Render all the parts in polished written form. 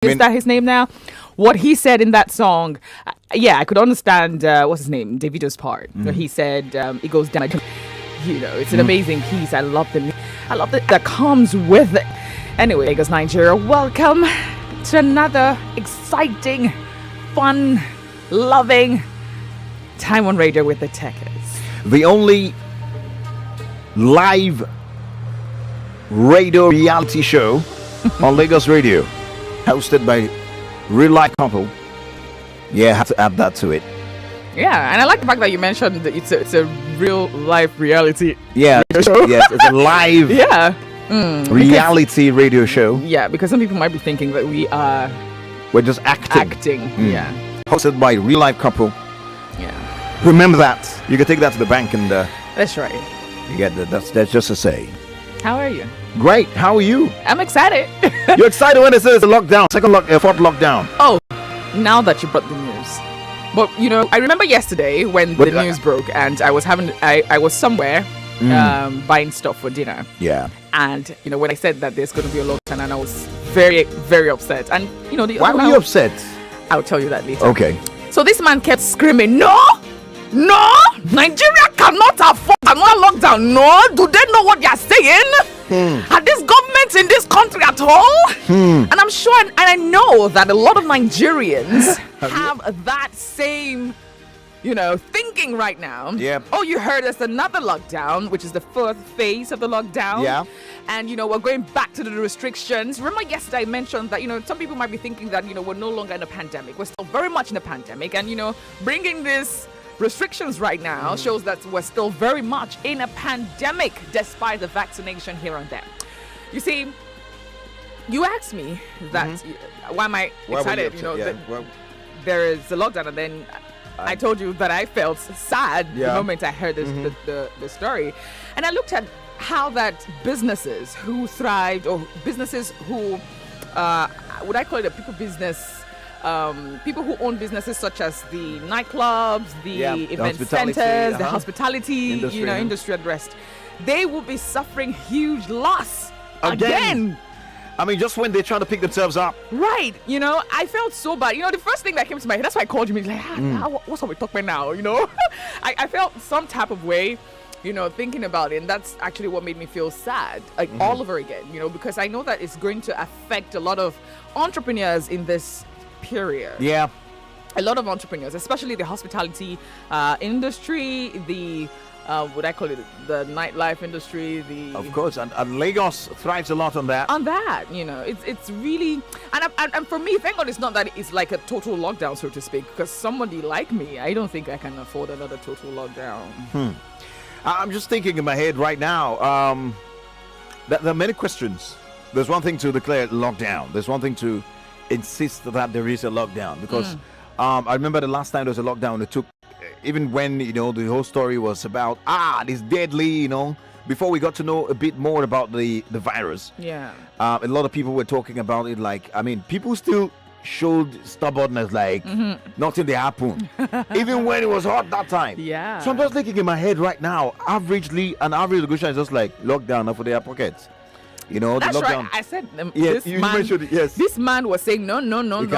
Is that his name now? What he said in that song, yeah, I could understand, what's his name, Davido's part. Where he said, it goes down, it's an amazing piece. I love that comes with it. Anyway, Lagos, Nigeria, welcome to another exciting, fun, loving time on radio with the Tekes. The only live radio reality show on Lagos Radio, hosted by real life couple. Yeah, I have to add that to it. Yeah, and I like the fact that you mentioned that it's a real life reality. Yeah, show. yes, it's a live reality radio show. Yeah, because some people might be thinking that We're just acting. Yeah. Hosted by real life couple. Yeah. Remember that. You can take that to the bank and That's right. you get that. That's just a say. How are you? Great. How are you? I'm excited. You're excited when it says lockdown, fourth lockdown. Oh, now that you brought the news. But I remember yesterday when the news broke, and I was somewhere buying stuff for dinner. Yeah. And when I said that there's going to be a lockdown, and I was very, very upset. And why were you upset? I'll tell you that later. Okay. So this man kept screaming, no, Nigeria cannot afford another lockdown. No, do they know what you're saying? Are these governments in this country at all? And I'm sure, and I know that a lot of Nigerians have that same, thinking right now. Yep. Oh, you heard there's another lockdown, which is the fourth phase of the lockdown. Yeah. And, we're going back to the restrictions. Remember yesterday I mentioned that, some people might be thinking that, we're no longer in a pandemic. We're still very much in a pandemic. And, bringing this restrictions right now shows that we're still very much in a pandemic despite the vaccination here and there. You see, you asked me that why am I excited, that there is a lockdown, and then I told you that I felt sad the moment I heard the story. And I looked at how that businesses who thrived, or businesses who would I call it a people business, people who own businesses such as the nightclubs, the event centers, the hospitality industry and rest, they will be suffering huge loss again. I mean, just when they're trying to pick themselves up. Right. I felt so bad. The first thing that came to my head, that's why I called you. Like, what's up with talking now? I felt some type of way, thinking about it. And that's actually what made me feel sad, all over again, because I know that it's going to affect a lot of entrepreneurs in this period. Yeah. A lot of entrepreneurs, especially the hospitality industry, the would I call it the nightlife industry? Of course, and Lagos thrives a lot on that. It's really, and for me, thank God it's not that it's like a total lockdown, so to speak, because somebody like me, I don't think I can afford another total lockdown. I'm just thinking in my head right now that there are many questions. There's one thing to declare lockdown. There's one thing to insist that there is a lockdown, because I remember the last time there was a lockdown, it took, even when the whole story was about this deadly, before we got to know a bit more about the virus, a lot of people were talking about it, like, I mean, people still showed stubbornness, like nothing they happened even when it was hot that time. So I'm just thinking in my head right now, averagely an average location is just like lockdown for their pockets. That's the lockdown. right. I said, yes, mentioned it, yes. This man was saying, no, it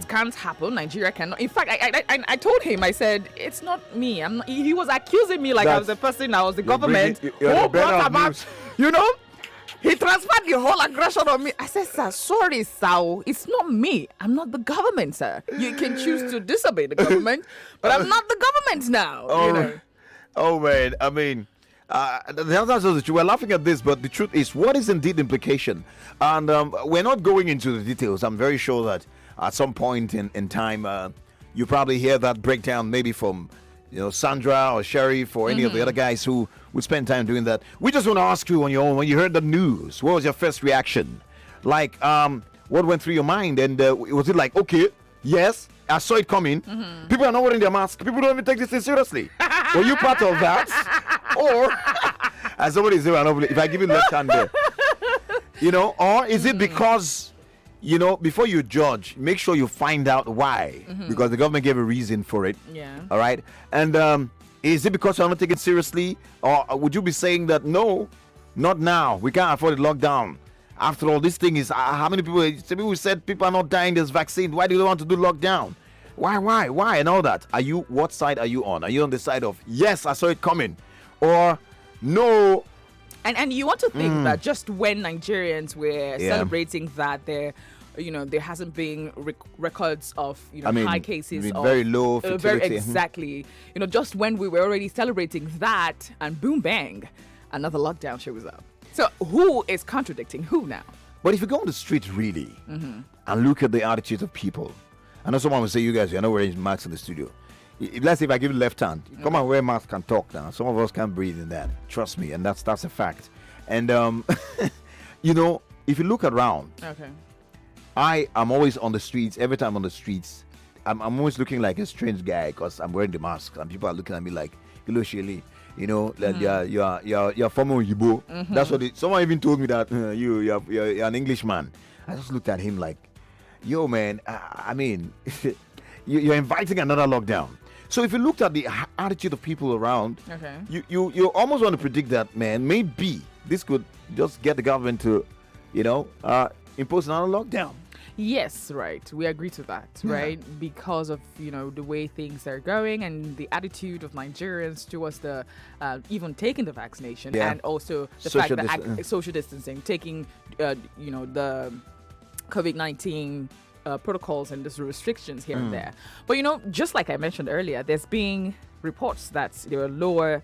can't happen. Nigeria cannot. In fact, I told him, I said, it's not me. I'm not, he was accusing me like I was the person, I was the government. He transferred the whole aggression on me. I said, sir, sorry, sir. It's not me. I'm not the government, sir. You can choose to disobey the government, but I'm not the government now. Oh, man. I mean, the other is that you were laughing at this, but the truth is, what is indeed the implication? And we're not going into the details. I'm very sure that at some point in time, you probably hear that breakdown, maybe from Sandra or Sheriff or any of the other guys who would spend time doing that. We just want to ask you on your own, when you heard the news, what was your first reaction? Like, what went through your mind? And was it like, okay, yes, I saw it coming. People are not wearing their mask. People don't even take this thing seriously. Were you part of that? Or, as somebody said, if I give you left hand there, or is it because, before you judge, make sure you find out why, because the government gave a reason for it. Yeah. All right. And is it because you're not taking it seriously, or would you be saying that no, not now, we can't afford a lockdown? After all, this thing is how many people? Some people said people are not dying. There's vaccine. Why do they want to do lockdown? Why, and all that? What side are you on? Are you on the side of yes, I saw it coming, or no? And you want to think that just when Nigerians were celebrating that there hasn't been records of high cases of very low fertility. Exactly. Just when we were already celebrating that, and boom bang, another lockdown shows up. So who is contradicting who now? But if you go on the street really and look at the attitude of people, I know someone will say, you guys, you're not wearing masks in the studio. Let's say if I give you left hand, come and wear a mask and talk now. Some of us can't breathe in that. Trust me, and that's a fact. And if you look around, okay, I am always on the streets. Every time on the streets, I'm always looking like a strange guy because I'm wearing the mask, and people are looking at me like, hello, Shelly. That you're from Oyibo. That's what someone even told me that you're an Englishman. I just looked at him like, yo, man. I mean, you're inviting another lockdown. So if you looked at the attitude of people around, okay, you almost want to predict that, man. Maybe this could just get the government to, impose another lockdown. Yes, right. We agree to that, right? Because of, the way things are going and the attitude of Nigerians towards the even taking the vaccination and also the fact that social distancing, taking, the COVID-19 protocols and the restrictions here and there. But, just like I mentioned earlier, there's been reports that there are lower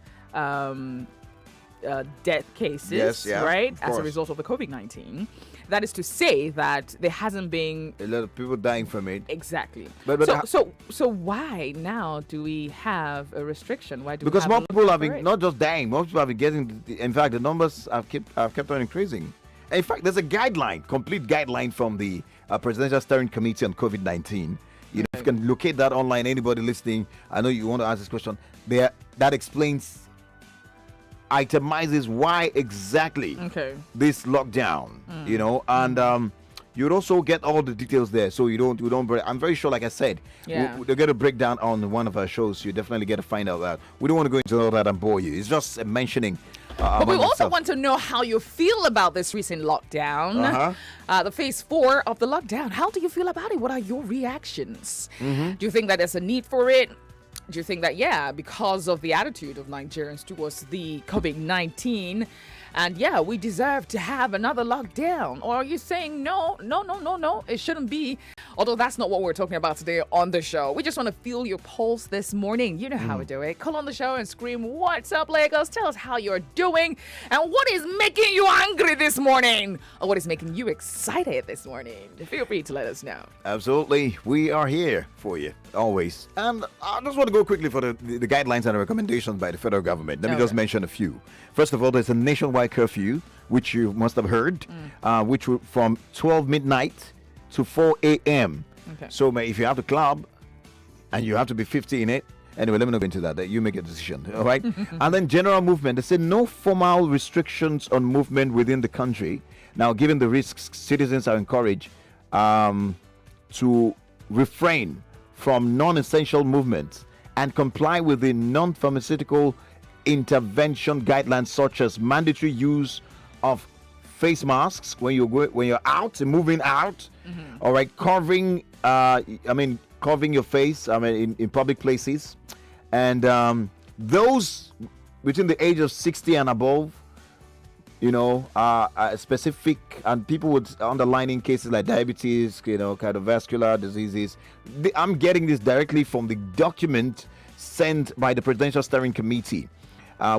death cases, right, as a result of the COVID-19. That is to say that there hasn't been a lot of people dying from it. Exactly. So why now do we have a restriction? Why do because we have more people have been not just dying, more people have been getting. In fact, the numbers have kept on increasing. In fact, there's a complete guideline from the Presidential Steering Committee on COVID-19. If you can locate that online, anybody listening, I know you want to ask this question. That explains. Itemizes why exactly this lockdown, and you would also get all the details there, so you don't. I'm very sure, like I said, they'll get a breakdown on one of our shows. So you definitely get to find out that we don't want to go into all that and bore you. It's just mentioning. But we also want to know how you feel about this recent lockdown, the phase 4 of the lockdown. How do you feel about it? What are your reactions? Do you think that there's a need for it? Do you think that, because of the attitude of Nigerians towards the COVID-19, and we deserve to have another lockdown? Or are you saying no, it shouldn't be? Although that's not what we're talking about today on the show. We just want to feel your pulse this morning. You know how we do it. Call on the show and scream, "What's up, Lagos?" Tell us how you're doing and what is making you angry this morning, or what is making you excited this morning. Feel free to let us know. Absolutely. We are here for you, always. And I just want to go quickly for the guidelines and recommendations by the federal government. Let me just mention a few. First of all, there's a nationwide curfew, which you must have heard, which will from 12 midnight to 4 a.m. Okay. So if you have the club and you have to be 50 in it, anyway, let me not go into that. You make a decision, all right? And then general movement. They say no formal restrictions on movement within the country. Now, given the risks, citizens are encouraged to refrain from non-essential movements and comply with the non-pharmaceutical intervention guidelines, such as mandatory use of face masks when you're out and moving out. All right, covering your face. In public places, and those between the age of 60 and above, specific, and people with underlying cases like diabetes, cardiovascular diseases. I'm getting this directly from the document sent by the Presidential Steering Committee,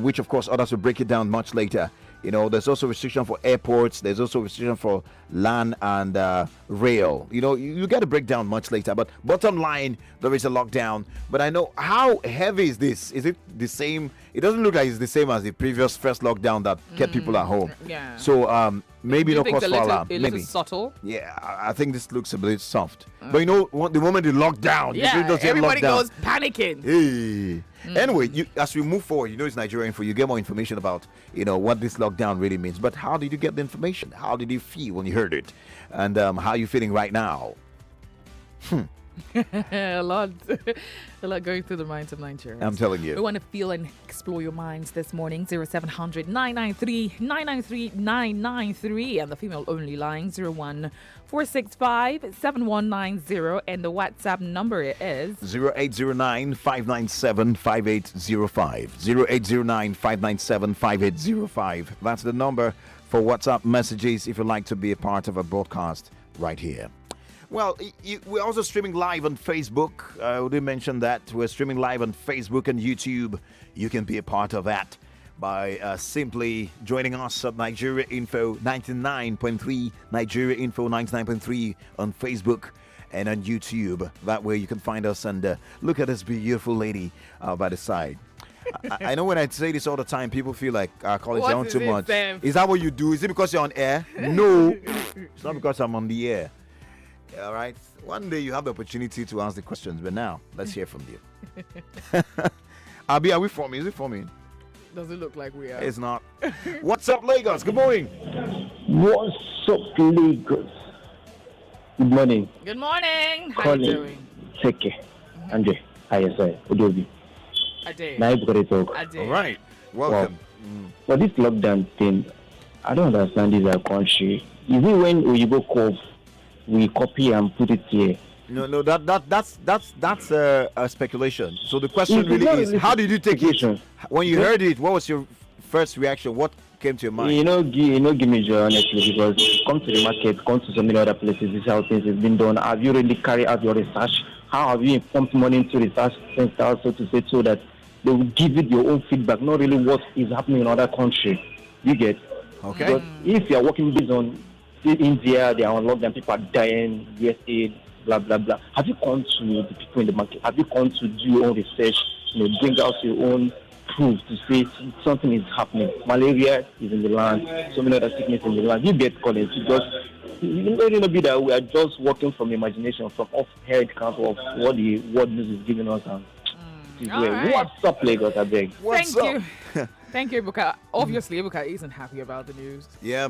which of course others will break it down much later. There's also restriction for airports. There's also restriction for land and rail. You get a breakdown much later. But bottom line, there is a lockdown. But I know, how heavy is this? Is it the same? It doesn't look like it's the same as the previous first lockdown that kept people at home. Yeah. So maybe no cause for alarm. Maybe subtle. Yeah, I think this looks a bit soft. But the moment you lock down, everybody goes panicking. Hey. Anyway, as we move forward, it's Nigerian for you get more information about what this lockdown really means. But how did you get the information? How did you feel when you heard it? And how are you feeling right now? a lot, a lot going through the minds of Nigerians. I'm telling We you. want to feel and explore your minds this morning. 0700 993 993 993 and the female only line 01 465 7190 and the WhatsApp number is 0809 597 5805. 0809 597 5805. That's the number for WhatsApp messages if you'd like to be a part of a broadcast right here. Well, we're also streaming live on Facebook. We did mention that. We're streaming live on Facebook and YouTube. You can be a part of that by simply joining us at Nigeria Info 99.3, Nigeria Info 99.3 on Facebook and on YouTube. That way you can find us and look at this beautiful lady by the side. I know when I say this all the time, people feel like our college What down is too it, much. Sam? Is that what you do? Is it because you're on air? No, it's not because I'm on the air. All right. One day you have the opportunity to ask the questions, but now let's hear from you. Abi, are we forming? Is it forming? does it look like we are? It's not. What's up, Lagos? Good morning. What's up, Lagos? Good morning. Good morning. How you doing? Teke. Andrea. Hi, sir. Odu-obi. Ade. Now you got to talk. Ade. All right. Welcome. For this lockdown thing, I don't understand this country. Is it when Oyibo cough, we copy and put it here? No, that's a speculation. So the question It's really not is, really how did you take it? speculation. When you heard it, what was your first reaction? What came to your mind? Give me joy, honestly, because come to the market, come to so many other places, this is how things have been done. Have you really carried out your research? How have you pumped money into research center, so to say, so that they will give it your own feedback, not really what is happening in other countries? You get? Okay. Because if you are working based on India, they are on lockdown, people are dying, USA, blah, blah, blah. Have you gone to the people in the market? Have you gone to do your own research, bring out your own proof to say something is happening? Malaria is in the land, so many other sicknesses in the land. You get calling because it may not be that we are just working from imagination, from off-head counsel of what the world news is giving us. And All right. what's up, Lagos, I beg? What's Thank up? you. Thank you, Ibuka. Obviously, Ibuka isn't happy about the news. Yeah.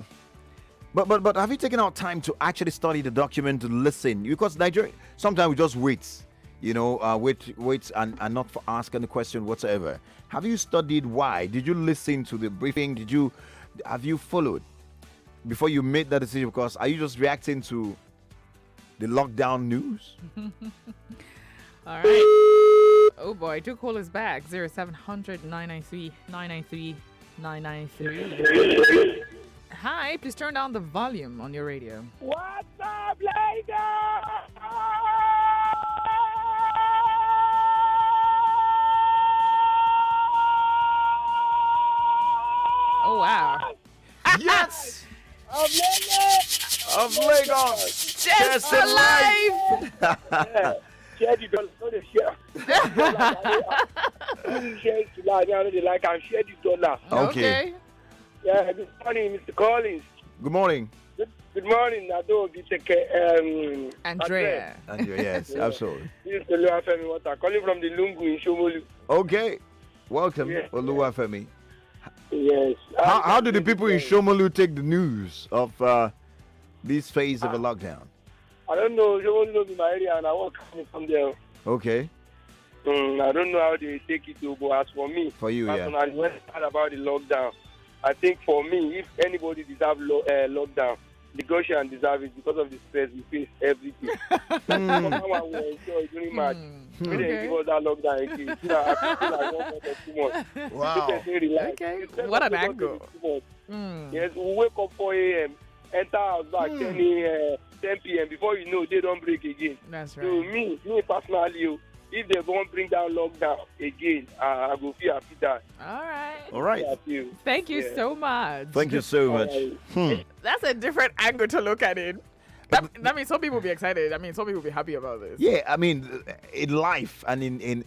But have you taken out time to actually study the document, to listen? Because Nigeria, sometimes we just wait, wait and not for asking the question whatsoever. Have you studied why? Did you listen to the briefing? Have you followed before you made that decision? Because are you just reacting to the lockdown news? All right. Oh boy, do call us back. 0700 993 993 993. Hi, please turn down the volume on your radio. What's up, Lagos? Oh wow. Yes! Of Lagos. Of Lagos! Just for alive! Share the dollar, not the share. Share it to like, I know they like, and share the dollar. Okay. Yeah, good morning, Mr. Collins. Good morning. Good morning, Odu-obi, Teke, Andrea. Andrea, yes, absolutely. This is Oluwafemi Water, calling from the Lungu in Shomolu. Okay. Welcome, Yeah. Oluwafemi. Yes. How do the people in Shomolu take the news of this phase of a lockdown? I don't know, Shomolu is my area, and I work from there. Okay. I don't know how they take it, but as for me, For you, yeah. personally, when I heard about the lockdown, I think for me, if anybody deserves lockdown, the Goshen deserve it because of the stress we face every day. Someone will enjoy during March. When they give us that lockdown again, I feel like 1 month or 2 months. Wow. Let them relax. Okay, The stress what an of the angle. country is too much. Yes, we wake up 4 a.m., enter house back 10 p.m. Before you know, they don't break again. That's So right. me personally, if they won't bring down lockdown again, I go feel happy that. All right. All right. Thank you Yeah. so much. Thank you so much. That's a different angle to look at it. That means some people will be excited. I mean, some people will be happy about this. Yeah, I mean, in life and in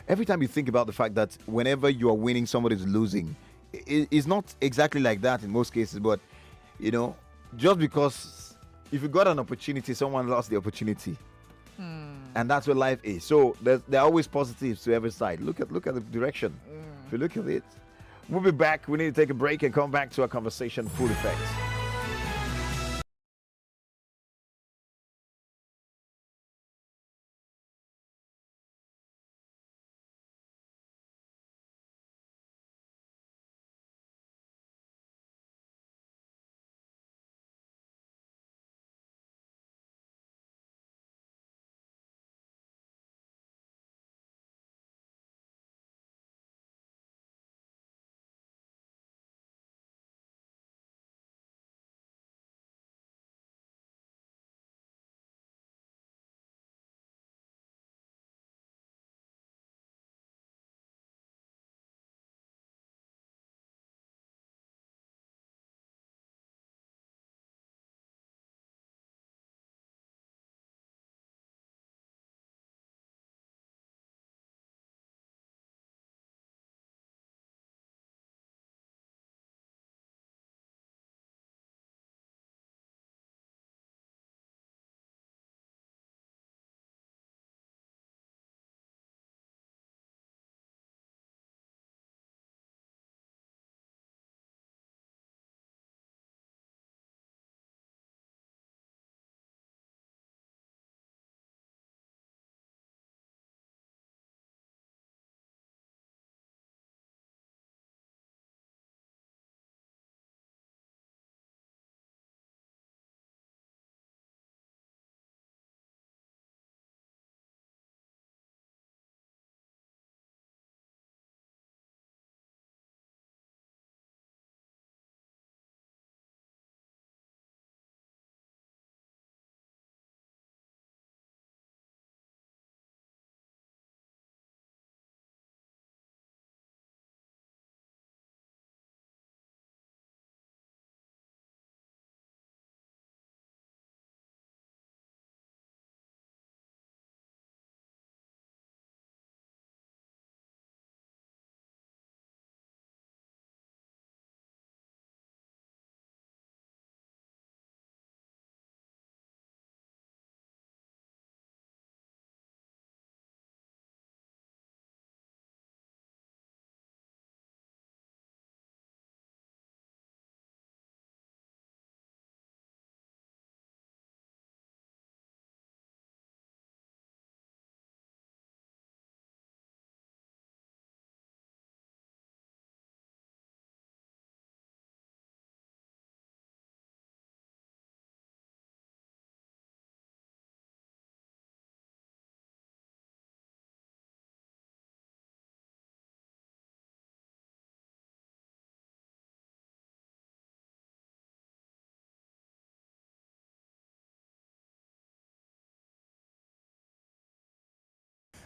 every time you think about the fact that whenever you are winning, somebody's losing, it's not exactly like that in most cases. But just because if you got an opportunity, someone lost the opportunity, and that's what life is. So there are always positives to every side. Look at the direction. If you look at it, we'll be back. We need to take a break and come back to our conversation full effect.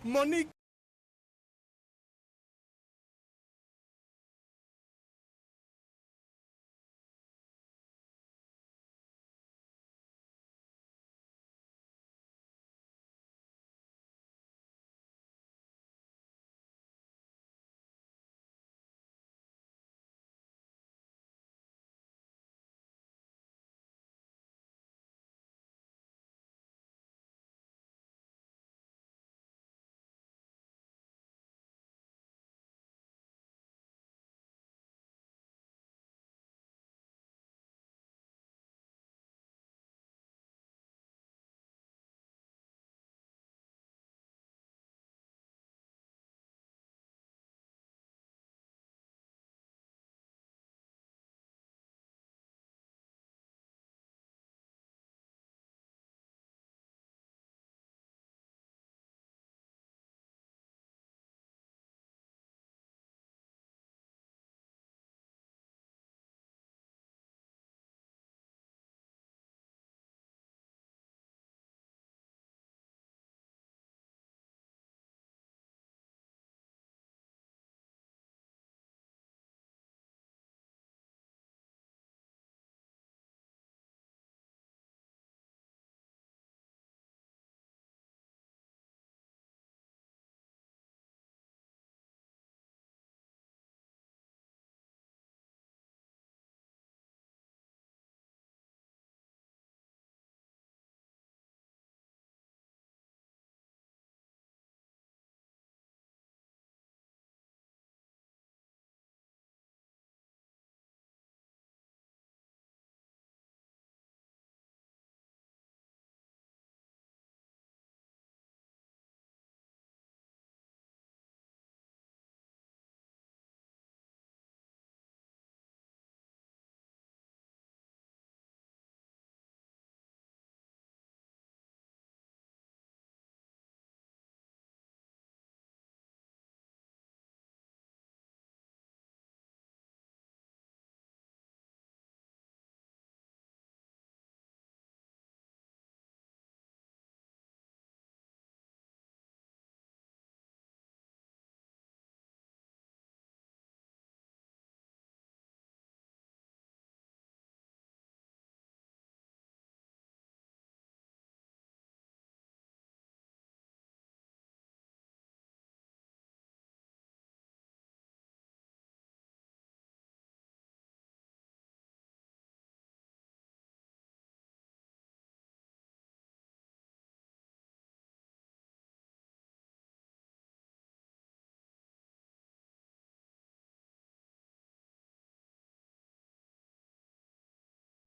money.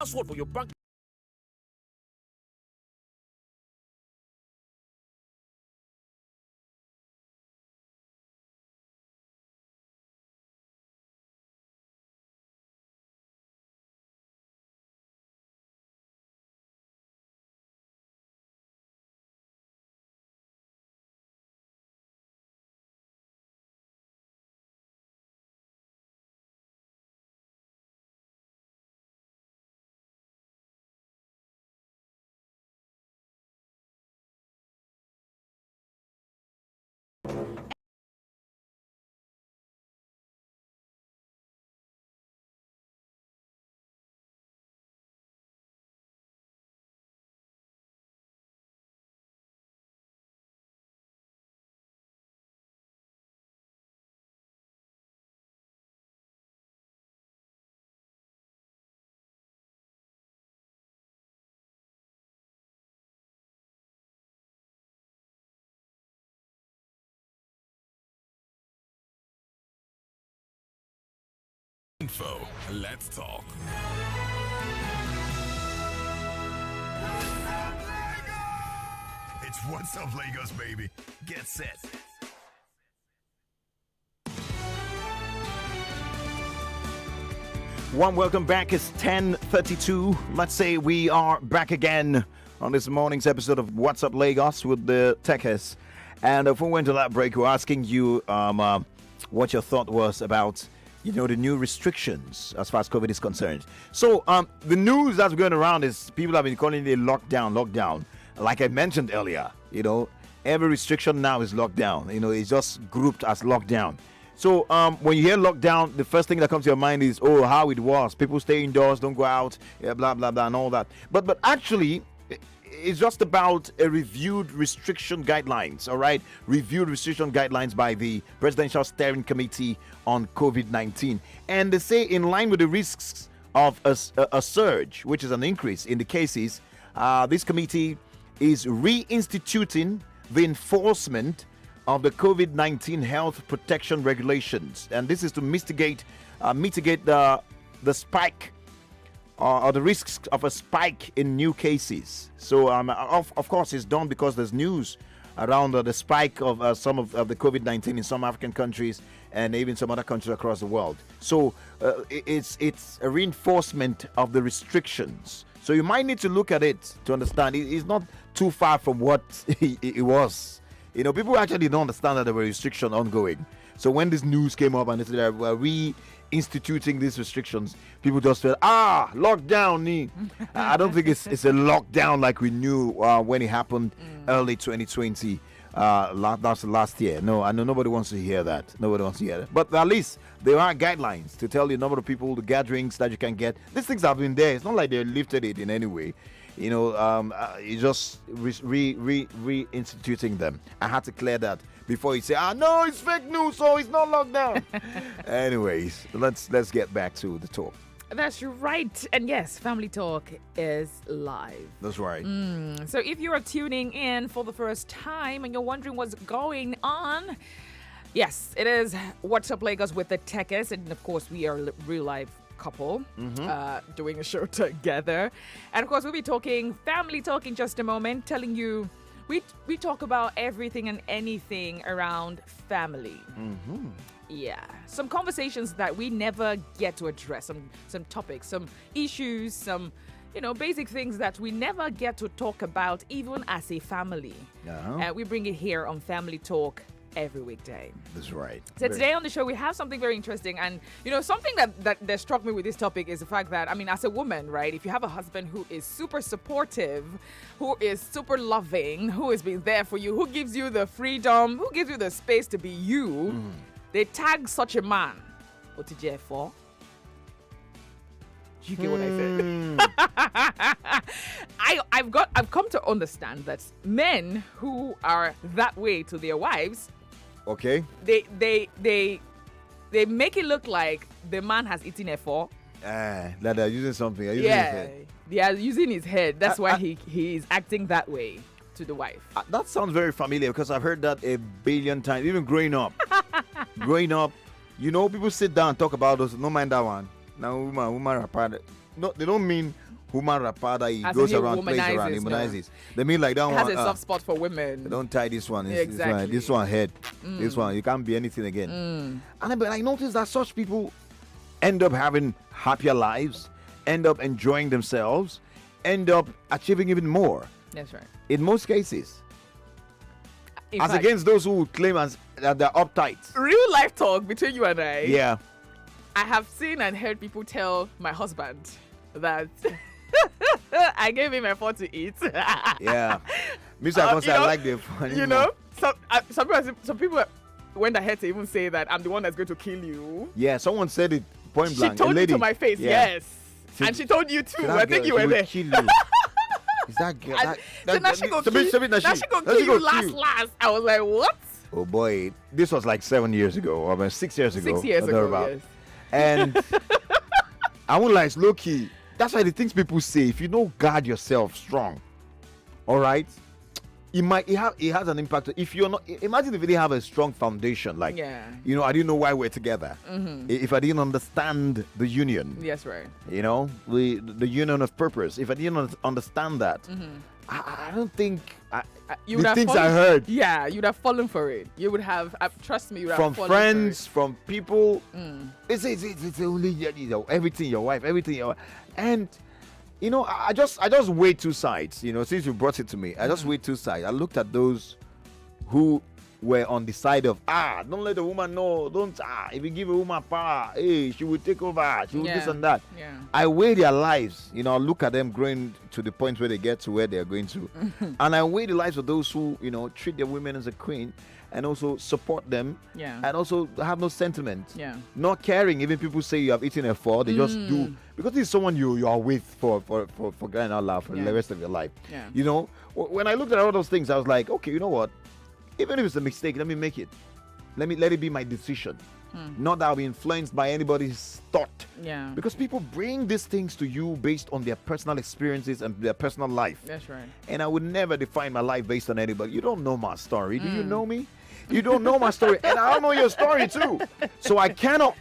Password for your bank. Info. Let's talk. It's What's Up Lagos, baby. Get set. One welcome back. It's 10:32. Let's say we are back again on this morning's episode of What's Up Lagos with the Tekes. And before we went to that break, we were asking you what your thought was about, the new restrictions as far as COVID is concerned. So the news that's going around is people have been calling it lockdown. Like I mentioned earlier, Every restriction now is lockdown. It's just grouped as lockdown. So when you hear lockdown, the first thing that comes to your mind is, oh, how it was. People stay indoors, don't go out, blah, blah, blah, and all that. But actually, it's just about a reviewed restriction guidelines, all right? Reviewed restriction guidelines by the Presidential Steering Committee on COVID-19. And they say in line with the risks of a surge, which is an increase in the cases, this committee is reinstituting the enforcement of the COVID-19 health protection regulations, and this is to mitigate the spike or the risks of a spike in new cases. So of course it's done because there's news around the spike of some of the COVID-19 in some African countries and even some other countries across the world. So it's a reinforcement of the restrictions. So you might need to look at it to understand it's not too far from what it was. People actually don't understand that there were restrictions ongoing. So when this news came up and they said we're reinstituting these restrictions, people just felt, lockdown. I don't think it's a lockdown like we knew when it happened early 2020. That's last year. No, I know nobody wants to hear that. But at least there are guidelines to tell you the number of people, the gatherings that you can get. These things have been there. It's not like they lifted it in any way. You just reinstituting them. I had to clear that before you say, no, it's fake news, so it's not lockdown. Anyways, let's get back to the talk. That's right. And yes, Family Talk is live. That's right. So if you are tuning in for the first time and you're wondering what's going on, yes, it is What's Up Lagos with the Tekes. And of course, we are a real life couple doing a show together. And of course, we'll be talking Family Talk in just a moment, telling you we talk about everything and anything around family. Yeah, some conversations that we never get to address, some topics, some issues, some basic things that we never get to talk about even as a family. We bring it here on Family Talk every weekday. That's right. So today on the show we have something very interesting, and something that struck me with this topic is the fact that, as a woman, right, if you have a husband who is super supportive, who is super loving, who has been there for you, who gives you the freedom, who gives you the space to be you, they tag such a man. What did you for? Do you get what I said? I've come to understand that men who are that way to their wives, okay, they make it look like the man has eaten a four. That they're using something. They are using his head. That's why he is acting that way to the wife. That sounds very familiar because I've heard that a billion times, even growing up. People sit down and talk about those. No mind that one. Now, woman rapada. No, they don't mean woman rapada. He goes around, plays around, humanizes. They mean like that one. Has a soft spot for women. Don't tie this one. Exactly. This one head. This one, you can't be anything again. And I noticed that such people end up having happier lives, end up enjoying themselves, end up achieving even more. That's right. In most cases. In as fact, against those who claim that they're uptight. Real life talk between you and I. Yeah. I have seen and heard people tell my husband that I gave him a phone to eat. Yeah. Mr. I like the phone. Some people went ahead to even say that I'm the one that's going to kill you. Yeah, someone said it point blank. She told me to my face, yes. And she told you too. I think you were there. Kill you. Is that girl? So now she go kill you last. I was like, what? Oh boy, this was like 7 years ago, or 6 years ago. 6 years ago, yes. And I won't lie, it's low key. That's why the things people say, if you don't guard yourself strong, all right, it has an impact. If you're not, imagine if you didn't have a strong foundation, like, I didn't know why we're together. If I didn't understand the union. Yes, right. The union of purpose. If I didn't understand that, I don't think you would have things fallen, I heard. Yeah, you'd have fallen for it. You would have, trust me, you would from have fallen friends, for it. from people. It's only everything your wife, everything your wife. And I just weighed two sides. Since you brought it to me, I just weighed two sides. I looked at those who were on the side of don't let the woman know, if you give a woman power, hey, she will take over, she will this and that. Yeah. I weigh their lives, look at them growing to the point where they get to where they're going to. And I weigh the lives of those who, treat their women as a queen and also support them. Yeah. And also have no sentiment. Yeah. Not caring. Even people say you have eaten a fall, they just do. Because this is someone you are with for crying out loud for the rest of your life. Yeah. When I looked at all those things, I was like, okay, you know what? Even if it's a mistake, let me make it. Let it be my decision. Not that I'll be influenced by anybody's thought. Yeah. Because people bring these things to you based on their personal experiences and their personal life. That's right. And I would never define my life based on anybody. You don't know my story. Do you know me? You don't know my story. And I don't know your story too. So I cannot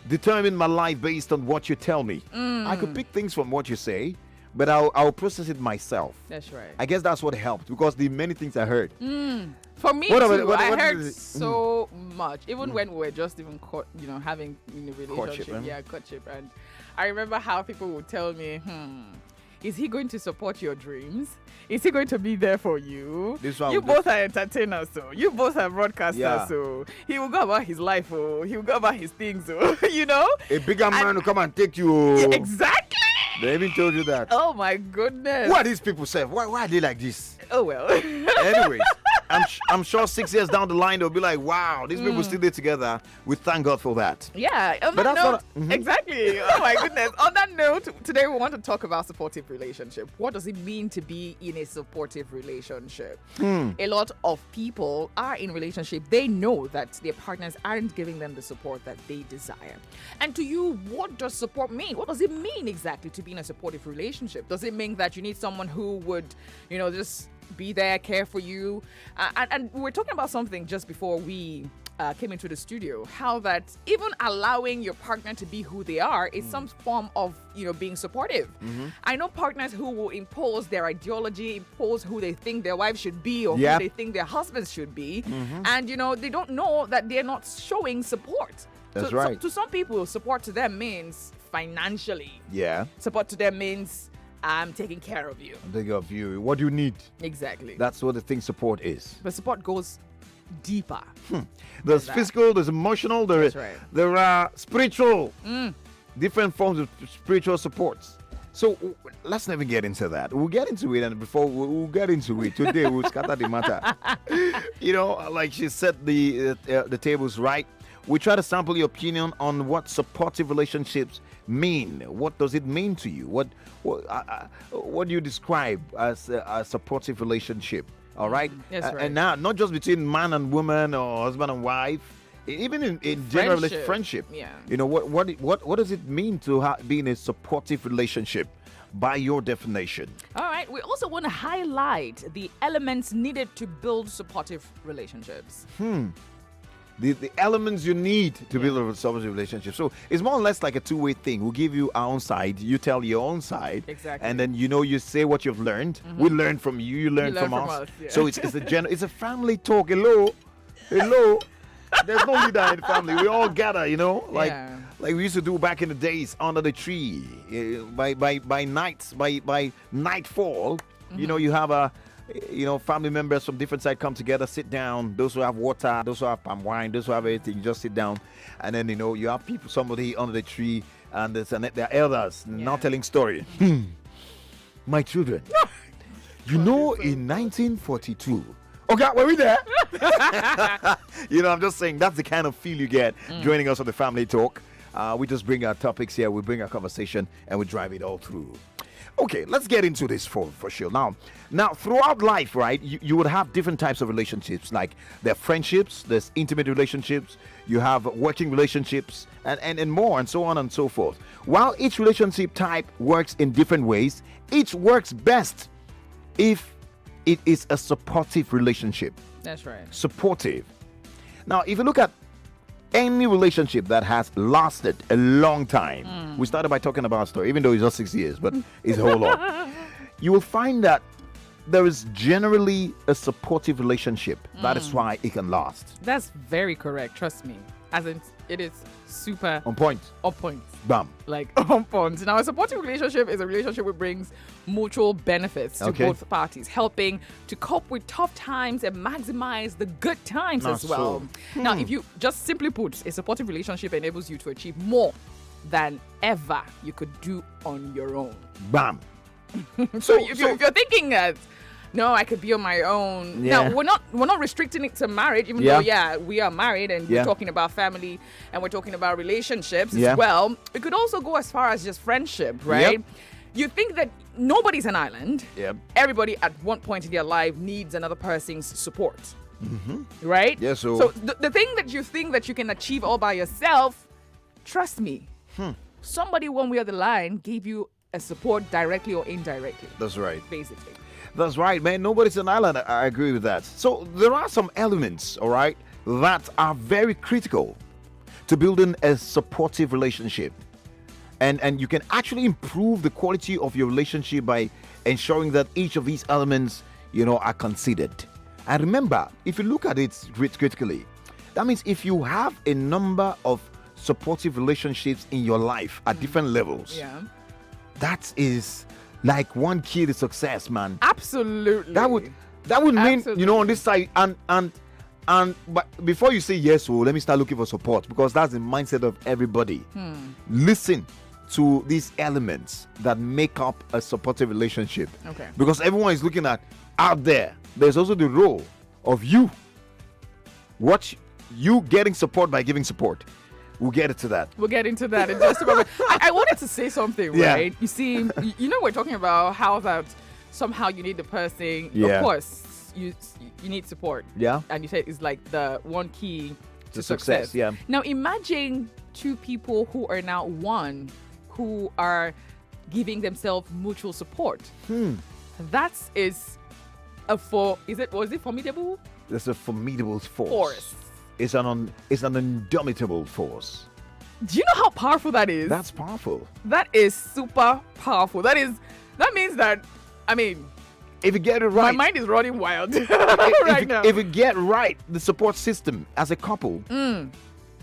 determine my life based on what you tell me. I could pick things from what you say, but I'll process it myself. That's right. I guess that's what helped, because the many things I heard. For me What too, about- what- I what heard is it? so much. Even when we were just even having a relationship, Courtship, courtship. And I remember how people would tell me, is he going to support your dreams? Is he going to be there for you? This one You would both are entertainers, so you both are broadcasters, Yeah. so he will go about his life, he will go about his things, A bigger man will come and take you. Yeah, exactly. They even told you that. Oh my goodness. Who are these people, Seth? Why are they like this? Oh well. Anyways, I'm sure 6 years down the line they'll be like, wow, these people still did together. We thank God for that. Yeah, on But that that's note, not exactly. Oh my goodness. On that note, today we want to talk about supportive relationship. What does it mean to be in a supportive relationship? A lot of people are in relationship. They know that their partners aren't giving them the support that they desire. And to you, what does support mean? What does it mean exactly to be in a supportive relationship? Does it mean that you need someone who would, just be there, care for you? And we were talking about something just before we came into the studio, how that even allowing your partner to be who they are is some form of being supportive. I know partners who will impose their ideology, impose who they think their wife should be or Yep. who they think their husbands should be, and they don't know that they're not showing support. That's So right. to some people, support to them means financially. Yeah. Support to them means I'm taking care of you. Think of you. What do you need? Exactly. That's what the thing support is. But support goes deeper. There's that. physical, there's emotional, That's right. there are spiritual, different forms of spiritual supports. So let's never get into that. We'll get into it, and before we'll get into it today, we'll scatter the matter. Like she set the tables right. We try to sample your opinion on what supportive relationships mean. What does it mean to you? What do you describe as a supportive relationship? All right. That's right. And now, not just between man and woman or husband and wife, even in general friendship. Yeah. What does it mean to be in a supportive relationship by your definition? All right. We also want to highlight the elements needed to build supportive relationships. The elements you need to build a supportive relationship. So it's more or less like a two-way thing. We'll give you our own side, you tell your own side, Exactly. and then you say what you've learned. We learn from you, you learn from us. yeah. So it's it's a family talk. Hello. There's no leader in the family. We all gather, like Yeah. like we used to do back in the days under the tree. By nightfall, you have family members from different sides come together, sit down. Those who have water, those who have palm wine, those who have everything, you just sit down, and then you have somebody under the tree, and they're elders now telling story. My children, in 1942. Okay, were we there? I'm just saying that's the kind of feel you get joining us on the Family Talk. We just bring our topics here, we bring our conversation, and we drive it all through. Okay, let's get into this for sure. Now, throughout life, right, you would have different types of relationships. Like there are friendships, there's intimate relationships, you have working relationships, and more, and so on and so forth. While each relationship type works in different ways, each works best if it is a supportive relationship. That's right. Supportive. Now, if you look at any relationship that has lasted a long time, we started by talking about a story, even though it's just 6 years, but it's a whole lot. You will find that there is generally a supportive relationship. That is why it can last. That's very correct. Trust me. as in it is super On point. on point. Bam. Like on point. Now, a supportive relationship is a relationship which brings mutual benefits to Okay. both parties, helping to cope with tough times and maximize the good times Not as well. so. Now, if you just simply put, a supportive relationship enables you to achieve more than ever you could do on your own. Bam. So if you're thinking that, no, I could be on my own. Yeah. Now we're not restricting it to marriage, even Yeah. though we are married and Yeah. we're talking about family and we're talking about relationships Yeah. as well. It could also go as far as just friendship, right? Yep. You think that nobody's an island. Yep. Everybody at one point in their life needs another person's support. Right? Yeah, so- the thing that you think that you can achieve all by yourself, trust me, somebody one way or the line gave you a support directly or indirectly, That's right. basically. That's right, man. Nobody's an island. I agree with that. So there are some elements, all right, that are very critical to building a supportive relationship. And you can actually improve the quality of your relationship by ensuring that each of these elements, are considered. And remember, if you look at it critically, that means if you have a number of supportive relationships in your life at different levels, Yeah. that is like one key to success, man. Absolutely. That would mean, Absolutely. on this side, and but before you say yes, let me start looking for support, because that's the mindset of everybody. Listen to these elements that make up a supportive relationship. Okay. Because everyone is looking at out there. There's also the role of you. What you getting support by giving support. We'll get into that. We'll get into that in just a moment. I wanted to say something, Yeah. right? You see, we're talking about how that somehow you need the person. Yeah. Of course, you need support. Yeah. And you said it's like the one key to To success, yeah. Now imagine two people who are now one, who are giving themselves mutual support. That is was it formidable? That's a formidable force. Force. It's an indomitable force. Do you know how powerful that is? That's powerful. That is super powerful. That means that, If you get it my right, mind is running wild if right now. you get right the support system as a couple,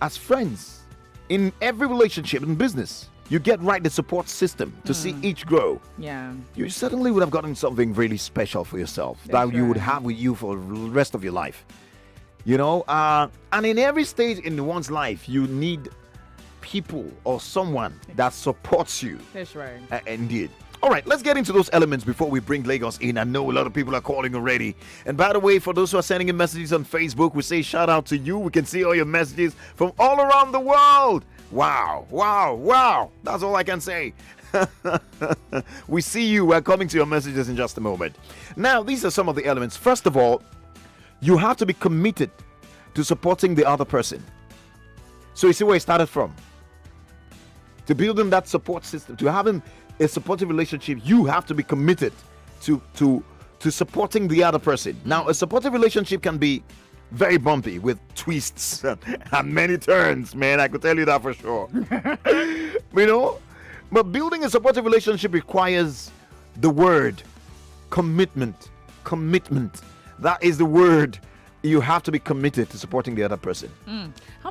as friends, in every relationship, in business, you get right the support system to see each grow. Yeah. You certainly would have gotten something really special for yourself That's that you would right. have with you for the rest of your life. And in every stage in one's life, you need people or someone that supports you. That's right. Indeed. All right, let's get into those elements before we bring Lagos in. I know a lot of people are calling already. And by the way, for those who are sending in messages on Facebook, we say shout out to you. We can see all your messages from all around the world. Wow, wow, wow. That's all I can say. We see you. We're coming to your messages in just a moment. Now, these are some of the elements. First of all, you have to be committed to supporting the other person. So you see where it started from. To building that support system, to having a supportive relationship, you have to be committed to supporting the other person. Now, a supportive relationship can be very bumpy with twists and many turns, man. I could tell you that for sure. But building a supportive relationship requires the word commitment. Commitment. That is the word. You have to be committed to supporting the other person. How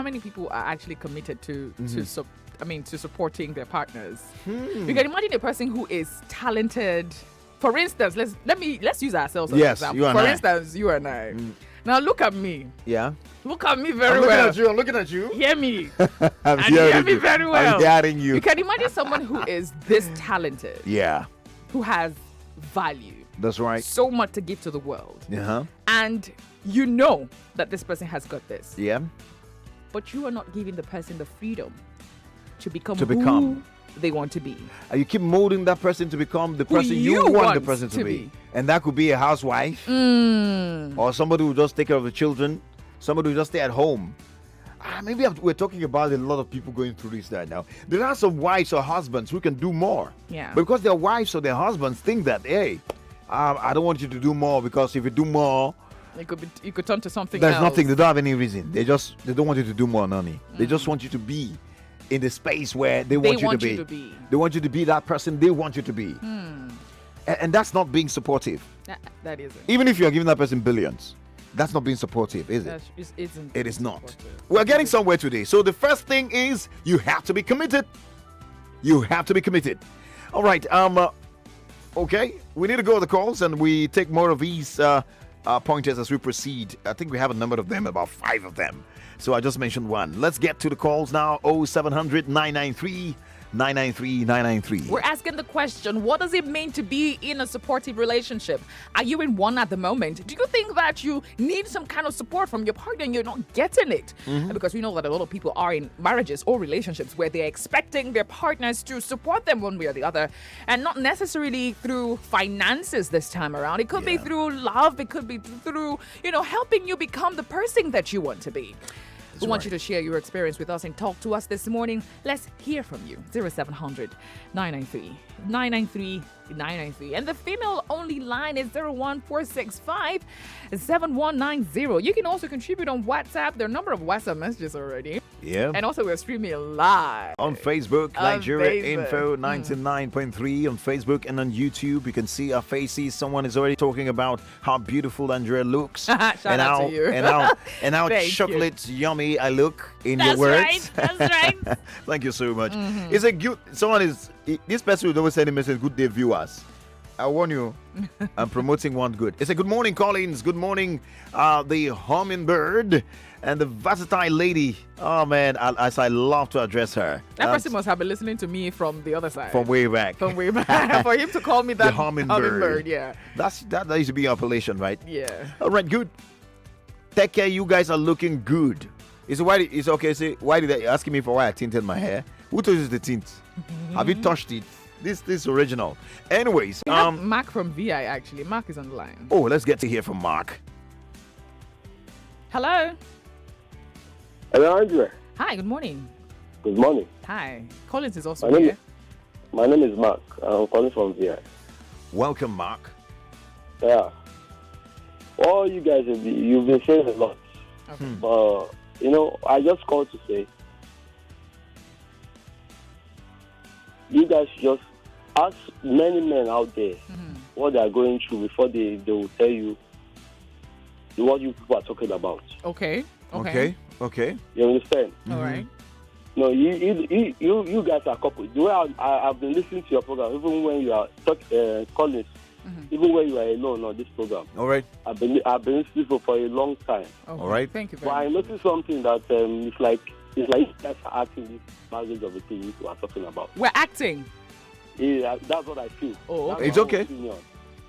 many people are actually committed to supporting their partners? You can imagine a person who is talented. For instance, let's use ourselves as an Yes, example. you and For I. instance, you and I. Now look at me. Yeah. Look at me very I'm looking well. at you. I'm looking at you. Hear me. I'm And hear me very well. I'm hearing you. You can imagine someone who is this talented, Yeah, who has value, that's right. so much to give to the world, Uh-huh. and you know that this person has got this, Yeah. but you are not giving the person the freedom to become To who become. they want to be. You keep molding that person to become the Who person you you want the want person to to be. be. And that could be a housewife or somebody who just take care of the children, somebody who just stay at home. Maybe we're talking about a lot of people going through this right now. There are some wives or husbands who can do more. Yeah. But because their wives or their husbands think that, hey, I don't want you to do more, because if you do more, It could turn to something there's else. nothing. They don't have any reason. They don't want you to do more, Nani. They just want you to be in the space where they want you to be. They want you to be that person they want you to be. And that's not being supportive. That isn't. Even if you're giving that person billions, That's not being supportive, is it? Isn't It is not. supportive. We're getting somewhere today. So the first thing is you have to be committed. You have to be committed. All right. Okay. We need to go to the calls and we take more of these pointers as we proceed. I think we have a number of them, about 5 of them. So I just mentioned one. Let's get to the calls now. 0700 993 993 993. We're asking the question, what does it mean to be in a supportive relationship? Are you in one at the moment? Do you think that you need some kind of support from your partner and you're not getting it? Because we know that a lot of people are in marriages or relationships where they're expecting their partners to support them one way or the other, and not necessarily through finances this time around. It could be through love. It could be through, helping you become the person that you want to be. We want you to share your experience with us and talk to us this morning. Let's hear from you. 0700 993 993 993. And the female only line is 01465 7190. You can also contribute on WhatsApp. There are a number of WhatsApp messages already. Yeah. And also we're streaming live On Facebook, On Nigeria Facebook. Info 99.3 on Facebook, and on YouTube you can see our faces. Someone is already talking about how beautiful Andrea looks. Shout and out how, to you. and how Thank you. chocolate yummy I look in That's your words. right. That's right. Thank you so much. It's a good this person would always send a message, good day viewers. I warn you, I'm promoting one good. It's a good morning, Collins. Good morning, the hummingbird and the versatile lady. Oh man, I love to address her. That person must have been listening to me from the other side. From way back. From way back. For him to call me that The hummingbird. yeah. That used to be our appellation, right? Yeah. All right, good. Teke, you guys are looking good. It's okay. Say, why did they asking me for why I tinted my hair? Who told you it's the tint? Have you touched it? This is original. Anyways, We have Mark from VI actually. Mark is on the line. oh, let's get to hear from Mark. Hello. Hello, Andrea. Hi, good morning. Good morning. Hi. Collins is also My name here. My name is Mark. I'm calling from VI. Welcome, Mark. Yeah. All you guys, you've been saying a lot. Okay. But, I just called to say, you guys just ask many men out there what they are going through before they will tell you what you people are talking about. Okay. Okay. You understand? All right. No, you guys are couple. The way I've been listening to your program, even when you are calling, even when you are alone on this program, All right. I've been listening for a long time. Okay. All right. Thank you But I very much. noticed something that it's like you guys are acting this marriage of the thing you are talking about. We're acting. Yeah, that's what I feel. Oh, That's okay. It's my own okay. Opinion.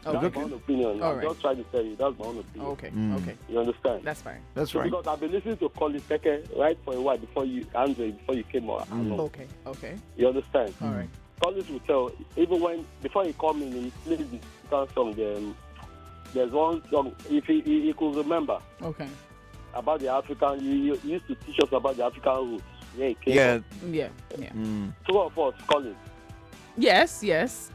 Oh, That's okay. my own opinion. All I'm right. just trying to tell you that's my own opinion. Okay. Okay. You understand? That's fine. That's So right. because I've been listening to Colin Teke right for a while before you came on. Okay. Okay. You understand? All right. Collins will tell, even before he come in, he plays the African song. There's one song, if he could remember, Okay. about the African, he used to teach us about the African roots. Yeah, he came Yeah. from. Yeah. Yeah. Two of us, Collins. Yes. Yes.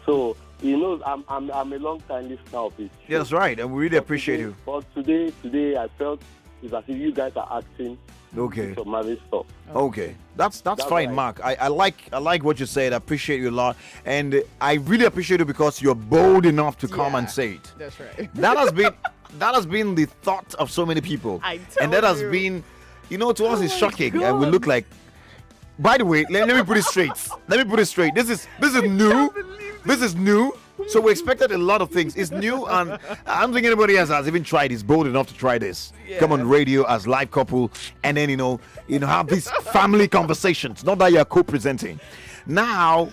So, he knows I'm a long time listener of it. Yeah, that's right. And we really appreciate you. But today, I felt it's as if you guys are acting Okay. some marriage stuff. Okay, that's fine, right. Mark. I like what you said. I appreciate you a lot, and I really appreciate it because you're bold enough to come Yeah. and say it. That's right. That has been the thought of so many people, I and that tell has you. been, to us, it's my shocking, and we God. look like. By the way, let me put it straight. This is new. This is new. So we expected a lot of things. It's new, and I don't think anybody else has even tried. Is bold enough to try this. Come on radio as live couple, and then have these family conversations. Not that you're co-presenting. Now,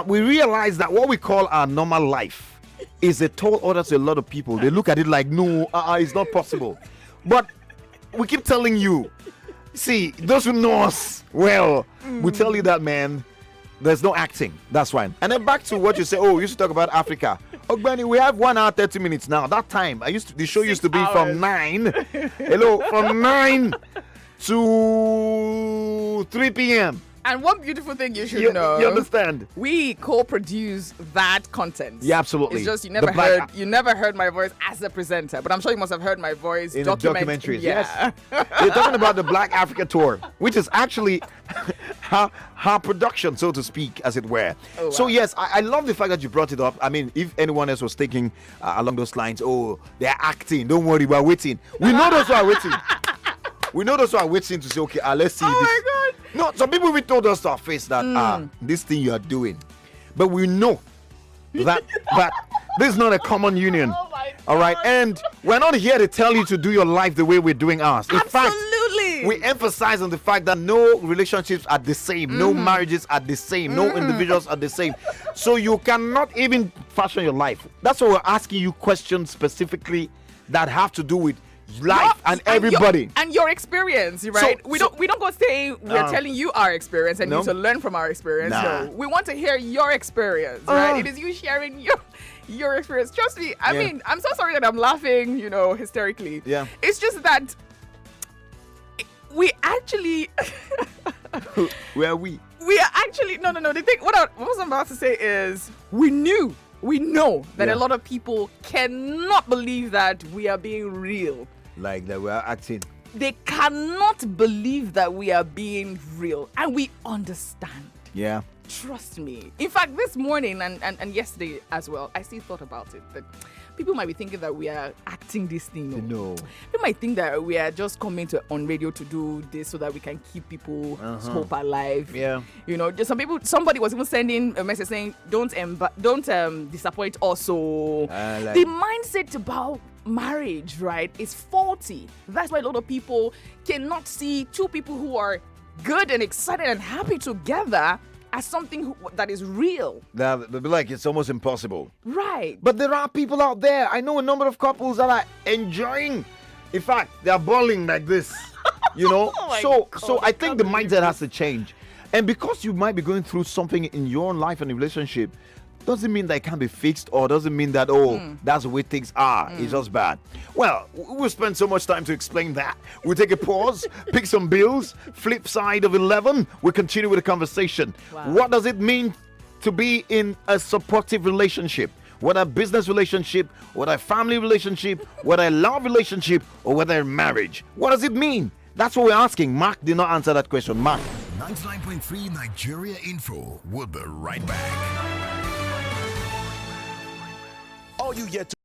we realize that what we call our normal life is a tall order to a lot of people. They look at it like, no, it's not possible. But we keep telling you. See, those who know us well, we tell you that, man. There's no acting. That's right. And then back to what you say. Oh, we used to talk about Africa. Oh, Benny, we have 1 hour 30 minutes now. That time, the show used to be from 9. Hello, from 9 to 3 p.m. And one beautiful thing you should You know. understand? We co-produce that content. Yeah, absolutely. It's just you The never heard my voice as a presenter, but I'm sure you must have heard my voice in the documentaries. Yeah. Yes, you're talking about the Black Africa tour, which is actually her production, so to speak, as it were. Oh, wow. So yes, I love the fact that you brought it up. I mean, if anyone else was thinking along those lines, oh, they're acting. Don't worry, we're waiting. We know those who are waiting. We know those who are waiting to say, okay, let's see. Oh this. my God. No, some people even told us to our face that this thing you are doing, but we know that this is not a common union. Oh my All right, God. and we're not here to tell you to do your life the way we're doing ours. In fact, Absolutely. we emphasize on the fact that no relationships are the same, no marriages are the same, no individuals are the same. So you cannot even fashion your life. That's why we're asking you questions specifically that have to do with life and everybody. And your experience, right? So- we don't go say we're telling you our experience and No. you to learn from our experience. Nah. No, we want to hear your experience, right? It is you sharing your experience. Trust me. I Yeah. mean, I'm so sorry that I'm laughing, hysterically. Yeah. It's just that we actually Where are we? we are actually no. The thing what I was about to say is we know that Yeah. a lot of people cannot believe that we are being real. Like that we're acting. They cannot believe that we are being real, and we understand. Yeah. Trust me. In fact, this morning and yesterday as well, I still thought about it. That people might be thinking that we are acting this thing. No. They might think that we are just coming on radio to do this so that we can keep people's hope alive. Yeah. Just somebody was even sending a message saying, don't disappoint us. So like- the mindset about marriage, right, is faulty. That's why a lot of people cannot see two people who are good and excited and happy together as something that is real. They'll be like, it's almost impossible. Right. But there are people out there. I know a number of couples that are enjoying. In fact, they are balling like this. Oh my so God, I I think can't the believe mindset has to change. And because you might be going through something in your own life and relationship, doesn't mean that it can be fixed, or doesn't mean that that's the way things are. It's just bad. Well, we'll spend so much time to explain that. We'll take a pause, pick some bills, flip side of 11. We'll continue with the conversation. Wow. What does it mean to be in a supportive relationship? Whether a business relationship, whether a family relationship, whether a love relationship, or whether a marriage. What does it mean? That's what we're asking. Mark did not answer that question. Mark. 99.3 Nigeria Info. We'll be right back. All you yet to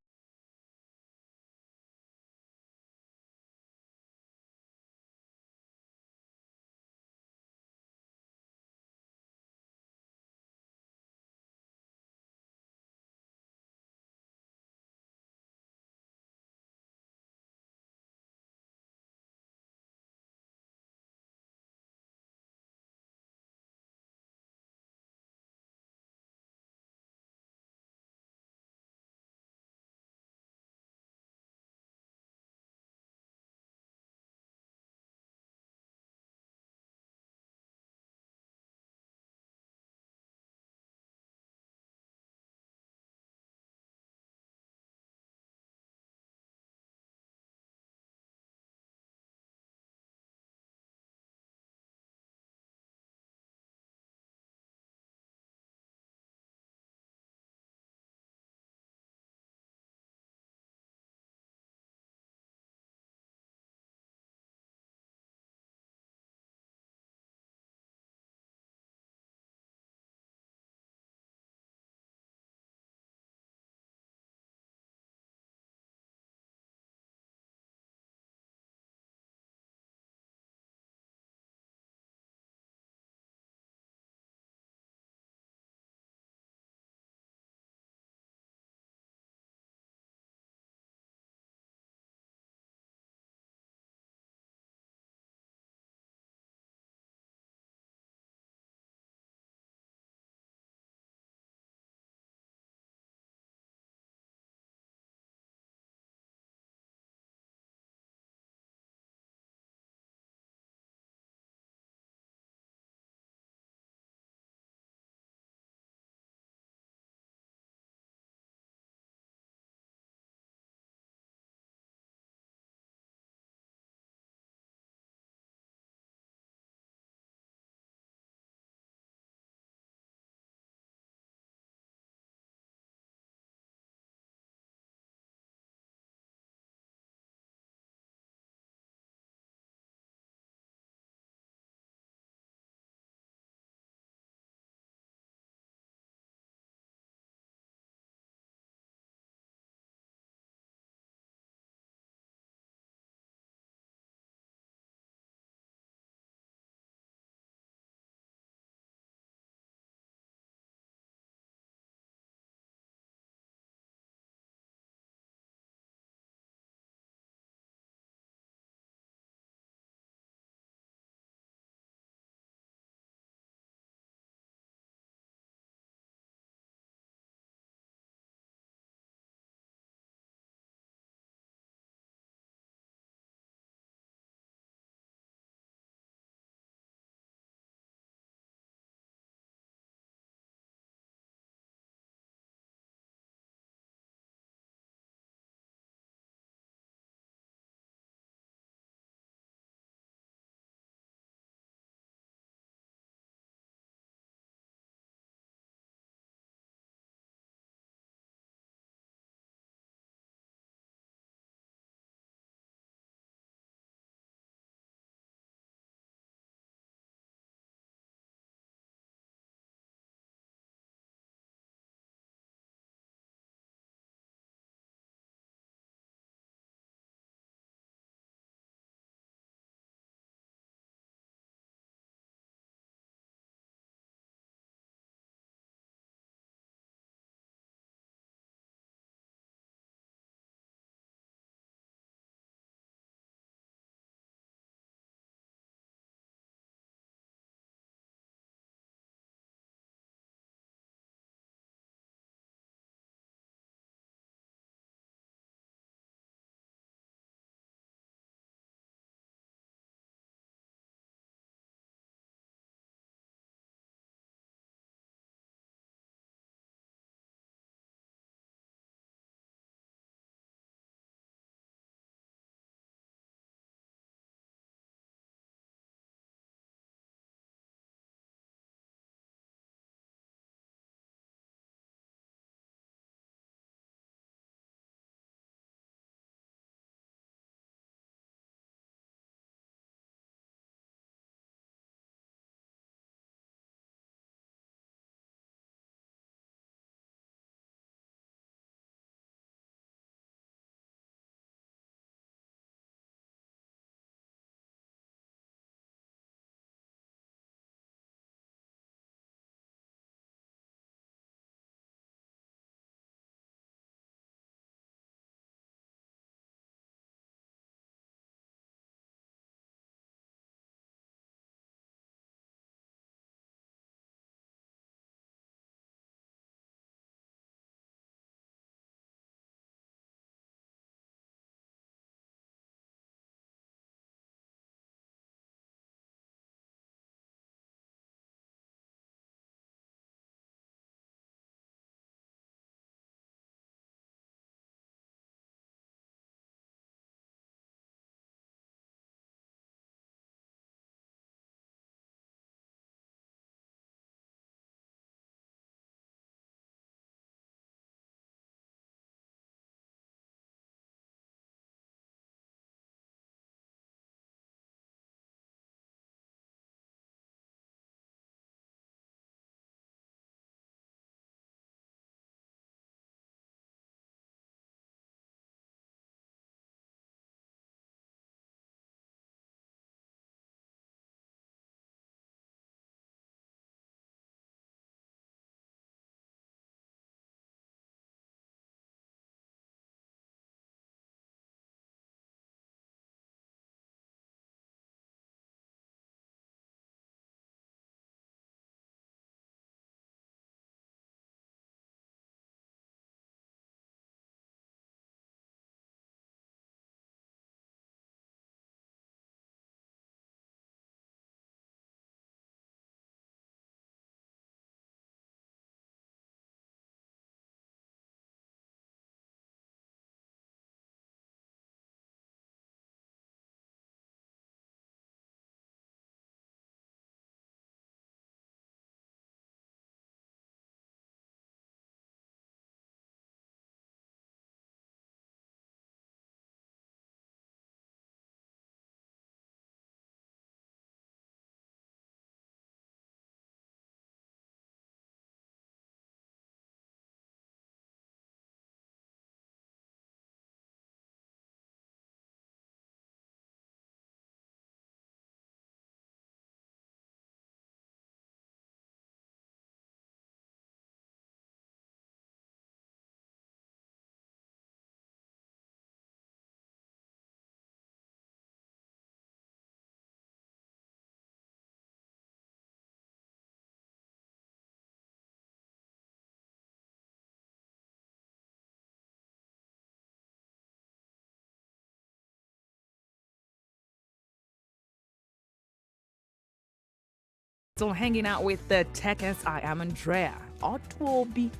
Still hanging out with the Tekes. I am Andrea. Odu-obi,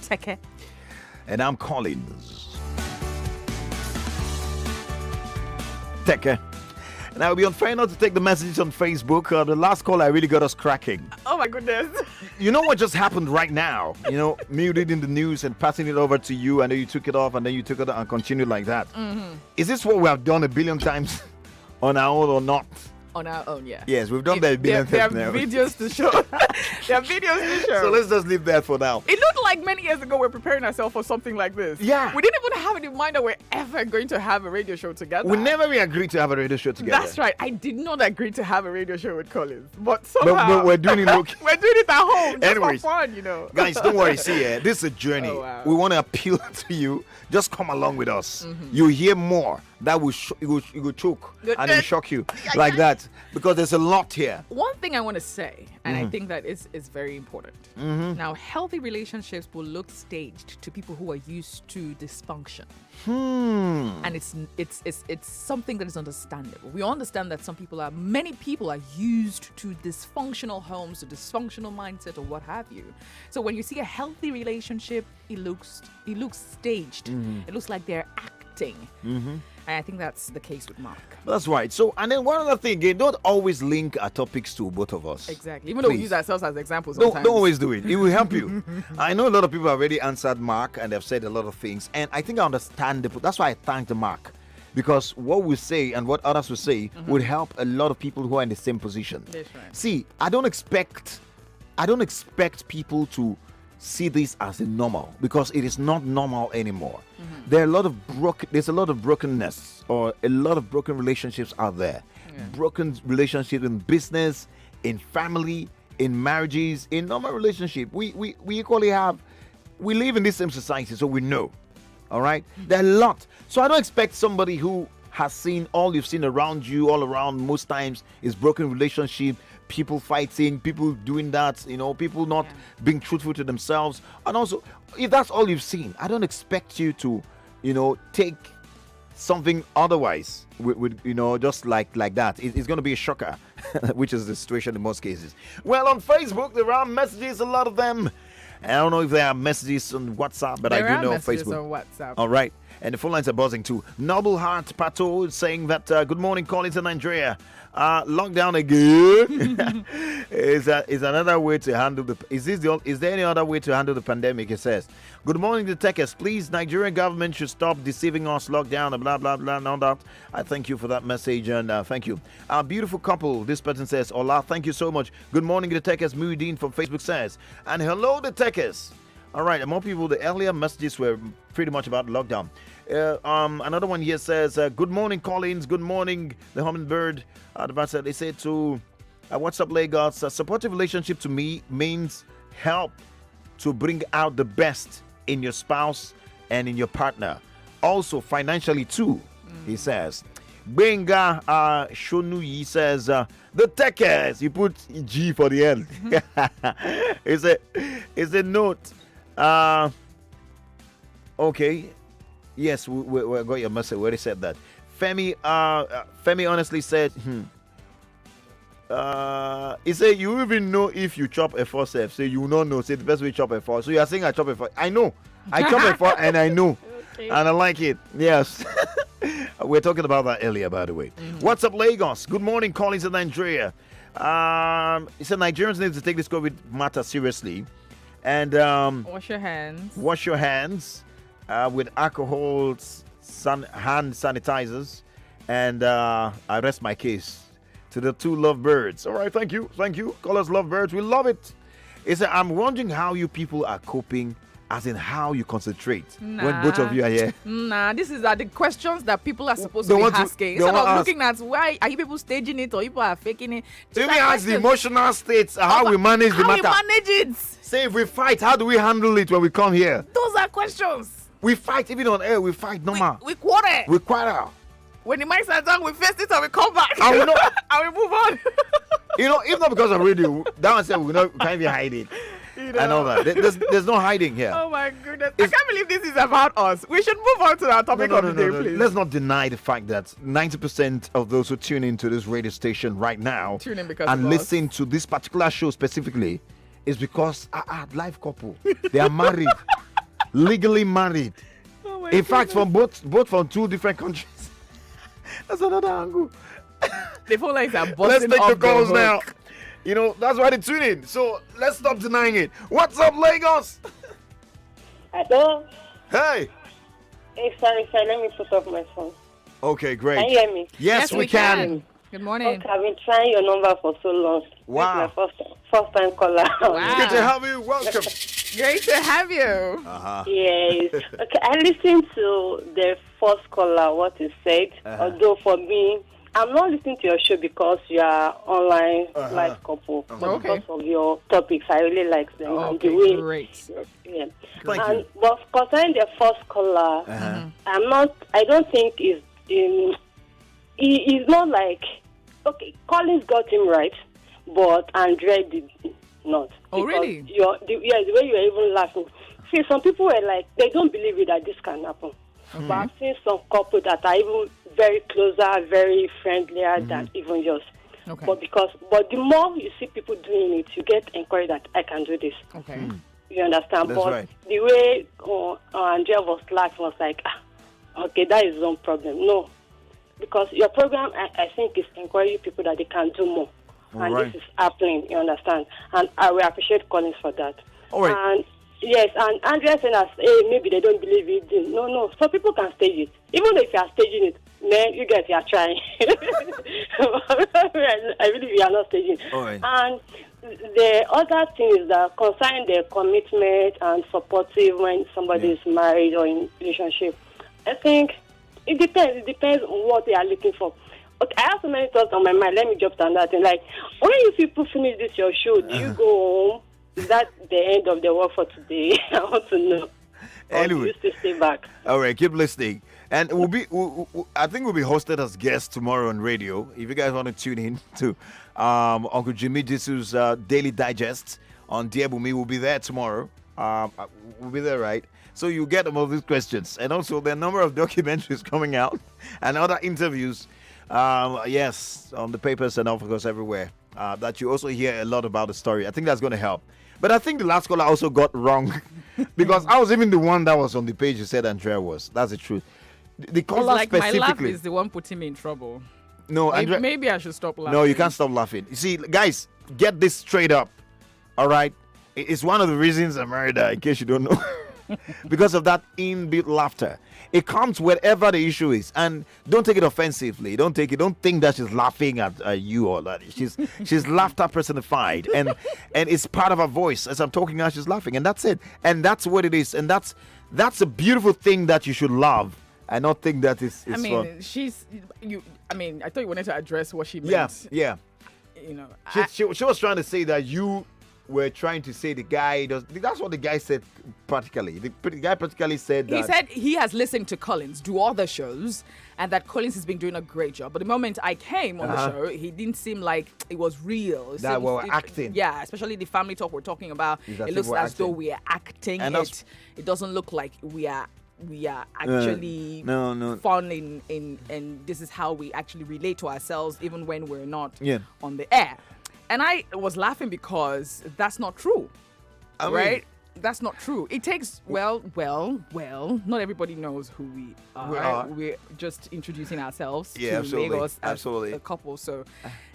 Teke. And I'm Collins. Teke. And I will be on fire not to take the messages on Facebook. The last call I really got us cracking. Oh my goodness. You know what just happened right now? You know, me reading the news and passing it over to you, and then you took it off, and then you took it and continued like that. Is this what we have done a billion times on our own or not? On our own, yeah. Yes, we've done that a billion There are times now. videos to show. There are videos to show. So let's just leave that for now. It looked like many years ago we're preparing ourselves for something like this. Yeah. We didn't even have it in mind that we're ever going to have a radio show together. We never really agreed to have a radio show together. That's right. I did not agree to have a radio show with Collins. But somehow... But we're doing it, look. We're doing it at home. Just Anyways, for fun, you know. Guys, don't worry. See, this is a journey. Oh, wow. We want to appeal to you. Just come along with us. You'll hear more. That will it will choke and it will shock you like that, because there's a lot here. One thing I want to say, and I think that is very important. Now, healthy relationships will look staged to people who are used to dysfunction. And it's something that is understandable. We understand that many people are used to dysfunctional homes, to dysfunctional mindset, or what have you. So when you see a healthy relationship, it looks staged. It looks like they're acting. And I think that's the case with Mark. That's right. So, and then one other thing, again, don't always link our topics to both of us. Exactly. Even though we Please. use ourselves as examples Don't sometimes. always do it. It will help you. I know a lot of people have already answered Mark and they've said a lot of things. And I think I understand. That's why I thank the Mark. Because what we say and what others will say would help a lot of people who are in the same position. That's right. See, I don't expect people to see this as a normal, because it is not normal anymore. There's a lot of brokenness, or a lot of broken relationships out there. Broken relationships in business, in family, in marriages, in normal relationship. We equally we live in this same society, so we know. All right, there are a lot. So I don't expect somebody who has seen all you've seen around you, all around most times, is broken relationship, people fighting, people doing that, people not being truthful to themselves. And also, if that's all you've seen, I don't expect you to, take something otherwise with just like that. It's going to be a shocker, which is the situation in most cases. Well, on Facebook, there are messages, a lot of them. I don't know if there are messages on WhatsApp, but There I are do know messages Facebook. on WhatsApp. All right. And the phone lines are buzzing too. Noble Heart Pato is saying that good morning, Collins and Andrea. Lockdown again is another way to handle the. Is there any other way to handle the pandemic? It says. Good morning, the Tekes. Please, Nigerian government should stop deceiving us. Lockdown and blah blah blah and all that. I thank you for that message and thank you. Our beautiful couple. This person says, "Hola, thank you so much. Good morning, the Tekes." Muideen from Facebook says, and hello, the Tekes. All right, and more people. The earlier messages were pretty much about lockdown. Another one here says, good morning, Collins. Good morning, the hummingbird. They say to what's up, Lagos? A supportive relationship to me means help to bring out the best in your spouse and in your partner. Also financially too, he says. Benga Shonuyi says, the Tekes. You put G for the end. It's a note. Okay. Yes, we got your message. We already said that. Femi honestly said, he said, you even know if you chop a forceps. Say you will not know. Say the best way to chop a force. So you are saying I chop a force. I know. I chop a force and I know. Okay. And I like it. Yes. We're talking about that earlier, by the way. What's up, Lagos? Good morning, Collins and Andrea. He said Nigerians need to take this COVID matter seriously. And wash your hands. Wash your hands with alcohol, hand sanitizers, and I rest my case to the two lovebirds. All right, thank you. Call us lovebirds. We love it. I'm wondering how you people are coping, as in how you concentrate when both of you are here. These are the questions that people are supposed to be asking. Instead of looking at why are you people staging it or people are faking it. Let me ask the emotional states, how we manage the matter. How we manage it. Say if we fight, how do we handle it when we come here? Those are questions. We fight even on air. We fight normal. We quarrel. We quarrel. When the mics are done, we face it and we come back. And we move on. If not because of radio, that one said we can't even hide it. I know that. There's no hiding here. Oh my goodness. I can't believe this is about us. We should move on to our topic of the day, please. Let's not deny the fact that 90% of those who tune into this radio station right now Tune in because and of us. listen to this particular show specifically is because live couple. They are married. Legally married. Oh my In fact, goodness. from both from 2 different countries. That's another angle. The phone lines are Let's busting take off the calls hook. now. You know, that's why they tune in. So let's stop denying it. What's up, Lagos? Hello? Hey. Hey, sorry, let me put off my phone. Okay, great. Can you hear me? Yes, we can. Good morning. Okay, I've been trying your number for so long. Wow. It's my first time caller. Wow. Good to have you. Welcome. Great to have you. Yes. Okay, I listened to the first caller, what he said. Although for me, I'm not listening to your show because you are online live couple. But Okay. because of your topics, I really like them. And Okay, the way, great. yeah. Thank you. But concerning the first caller, I don't think he is not like, okay, Collins got him right, but Andrea did not. Oh, Because really? the way you are even laughing. See, some people were like, they don't believe it that this can happen. But I've seen some couple that are even very closer, very friendlier than even yours. Okay. But the more you see people doing it, you get encouraged that I can do this. Okay. You understand? That's but right. the way Andrea was laughing was like, okay, that is his own problem. No. Because your program, I think, is encouraging people that they can do more. And right. this is happening, you understand? And I will appreciate Collins for that. All right. And yes, and Andrea said, hey, maybe they don't believe it. No. Some people can stage it. Even if you are staging it, man, you guys are trying. I believe you are not staging. All right. And the other thing is that concerning the commitment and supportive when somebody is married or in relationship, I think it depends. It depends on what they are looking for. Okay, I have so many thoughts on my mind. Let me jump on that. And like, when you people finish this your show, do you go home? Is that the end of the work for today? I want to know. Anyway. Or do you still stay back? All right, keep listening. And I think we'll be hosted as guests tomorrow on radio. If you guys want to tune in to Uncle Jimmy Jisu's Daily Digest on Diabumi, we'll be there tomorrow. We'll be there, right? So you get them all these questions. And also there are a number of documentaries coming out and other interviews, yes, on the papers and of course everywhere, that you also hear a lot about the story. I think that's going to help. But I think the last caller also got wrong because I was even the one that was on the page you said Andrea was. That's the truth. The It's caller like my laugh specifically. is the one putting me in trouble. No, Andrea. Maybe I should stop laughing. No, you can't stop laughing. You see, guys, get this straight up. All right? It's one of the reasons I'm married, in case you don't know. Because of that inbuilt laughter. It comes wherever the issue is. And don't take it offensively. Don't think that she's laughing at you or that. She's laughter personified. And it's part of her voice. As I'm talking now, she's laughing. And that's it. And that's what it is. And that's a beautiful thing that you should love. And not think that is I mean, fun. I thought you wanted to address what she meant. Yeah. You know, She was trying to say that you were trying to say the guy does. That's what the guy said practically. The guy practically said that. he said he has listened to Collins do other shows and that Collins has been doing a great job. But the moment I came on the show, he didn't seem like it was real. It That seemed- we're acting. Yeah, especially the family talk we're talking about. It's as It if looks we're as though acting. we are acting And that's- it. It doesn't look like we are actually no. fun in and this is how we actually relate to ourselves even when we're not Yeah. on the air. And I was laughing because that's not true. I mean- Right? That's not true. It takes well. Not everybody knows who we are. We are. We're just introducing ourselves Yeah, to absolutely. Lagos as Absolutely. a couple. So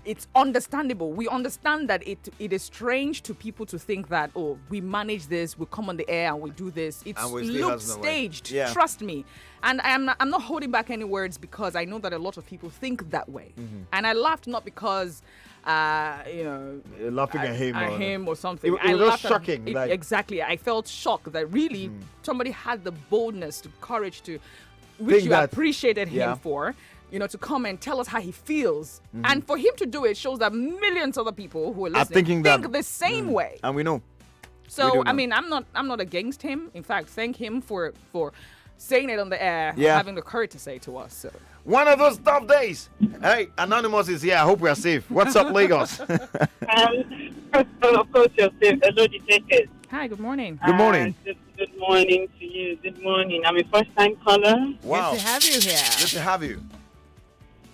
it's understandable. We understand that it is strange to people to think that we manage this, we come on the air and we do this. It And we still looks has no way. staged. Yeah. Trust me. And I'm not holding back any words because I know that a lot of people think that way. Mm-hmm. And I laughed not because You're laughing at him. or something. It I was just laughed at- shocking, like- exactly. I felt shocked that really somebody had the boldness, the courage to, Think which you that- appreciated yeah. him for, to come and tell us how he feels. And for him to do it shows that millions of other people who are listening thinking that- think the same way. And we know. We So do I know. mean, I'm not against him. In fact, thank him for saying it on the air, Yeah. having the courage to say it to us. So. One of those tough days. Hey, Anonymous is here. I hope we are safe. What's up, Lagos? Of course, you're safe. Hello, the Teke. Hi, good morning. Good morning. Good morning to you. Good morning. I'm a first-time caller. Wow. Good to have you here. Good to have you.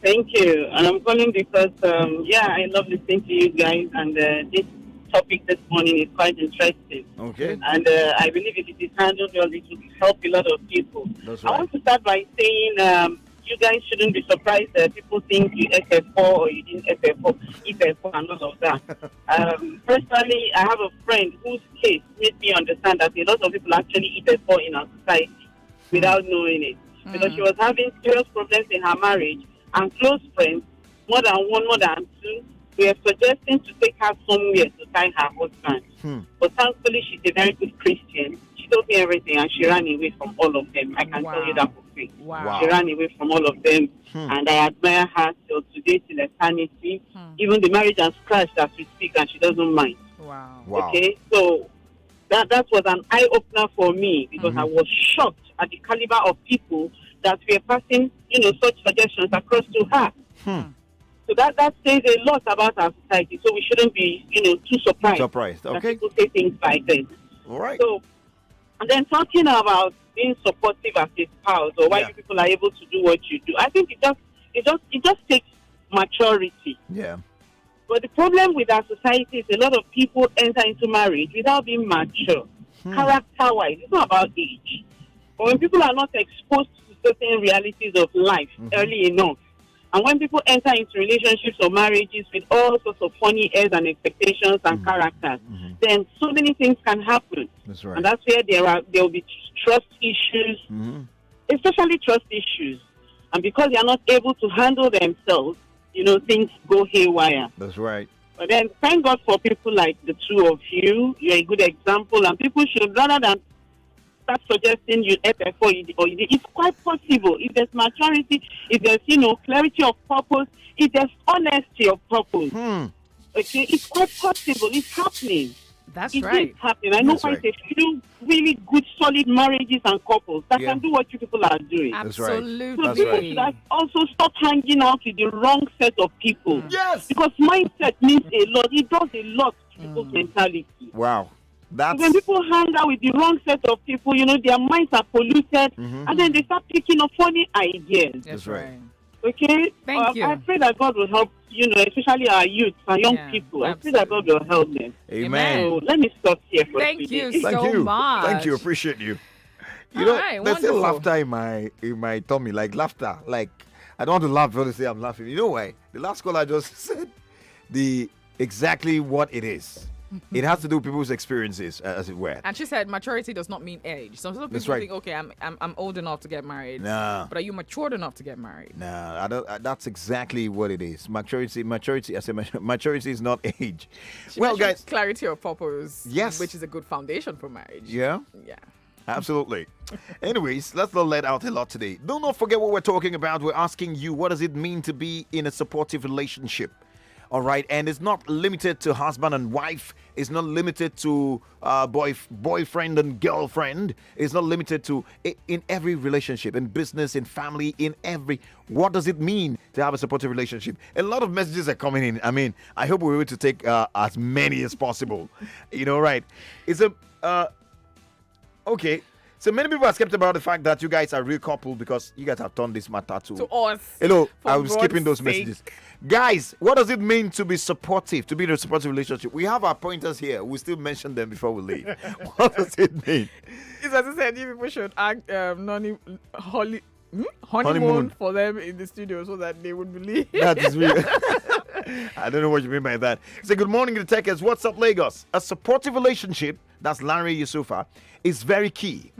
Thank you. And I'm calling because, I love listening to you guys. And this topic this morning is quite interesting. Okay. And I believe if it is handled well, it will help a lot of people. That's I right. want to start by saying you guys shouldn't be surprised that people think you FF4 or you didn't FF4 and all of that. Personally, I have a friend whose case made me understand that a lot of people actually FF4 in our society without knowing it. Because she was having serious problems in her marriage, and close friends, more than one, more than two, were suggesting to take her somewhere to tie her husband. But thankfully, she's a very good Christian. She told me everything, and she ran away from all of them. I can tell you that for free. Wow. She ran away from all of them, and I admire her till today, till eternity. Even the marriage has crashed as we speak, and she doesn't mind. Wow. Wow. Okay, so that was an eye-opener for me, because I was shocked at the caliber of people that were passing, such suggestions across to her. So that says a lot about our society. So we shouldn't be, too surprised. Okay. That people say things like this. All right. So, and then talking about being supportive as a spouse, or why you people are able to do what you do, I think it just takes maturity. Yeah. But the problem with our society is a lot of people enter into marriage without being mature, character-wise. It's not about age. But when people are not exposed to certain realities of life early enough, and when people enter into relationships or marriages with all sorts of funny airs and expectations and characters, then so many things can happen. That's right. And that's where there will be trust issues, especially trust issues. And because they are not able to handle themselves, things go haywire. That's right. But then thank God for people like the two of you. You're a good example, and people should, rather than start suggesting you FF or it's quite possible. If there's maturity, if there's, clarity of purpose, if there's honesty of purpose. Okay, it's quite possible. It's happening. That's It right. is happening. I know That's quite right. a few really good, solid marriages and couples that can do what you people are doing. That's right. Absolutely. So That's people right. should also stop hanging out with the wrong set of people. Yes. Because mindset means a lot. It does a lot to people's mentality. Wow. That's When people hang out with the wrong set of people, their minds are polluted, and then they start picking up funny ideas. That's right. right. Okay? Thank you. I pray that God will help, especially our youth, our young Yeah, people. I pray that God will help them. Amen. So let me stop here for Thank today. you Thank so you. much. Thank you. Appreciate you. You All know, right, there's still wonderful. laughter in my tummy, like laughter. Like I don't want to laugh when they say I'm laughing. You know why? The last caller just said exactly what it is. It has to do with people's experiences, as it were. And she said maturity does not mean age. Some people That's right. think, okay, I'm old enough to get married. Nah. But are you matured enough to get married? Nah, I don't, that's exactly what it is. Maturity. I say maturity is not age. She Well, mentioned guys. clarity of purpose. Yes. Which is a good foundation for marriage. Yeah. Yeah. Absolutely. Anyways, let's not let out a lot today. Do not forget what we're talking about. We're asking you, what does it mean to be in a supportive relationship? All right, and it's not limited to husband and wife. It's not limited to boyfriend and girlfriend. It's not limited to in every relationship, in business, in family, in every. What does it mean to have a supportive relationship? A lot of messages are coming in. I mean, I hope we're able to take as many as possible. Right? It's a okay. So many people are skeptical about the fact that you guys are a real couple because you guys have turned this matter To us. Hello, For I'm God's skipping those sake. messages. Guys, what does it mean to be supportive, to be in a supportive relationship? We have our pointers here. We still mention them before we leave. What does it mean? It's as I said, you people should act honeymoon Honeymoon. for them in the studio so that they would believe. That is real. I don't know what you mean by that. Say good morning to the Tekers. What's up, Lagos? A supportive relationship, that's Larry Yusufa, is very key.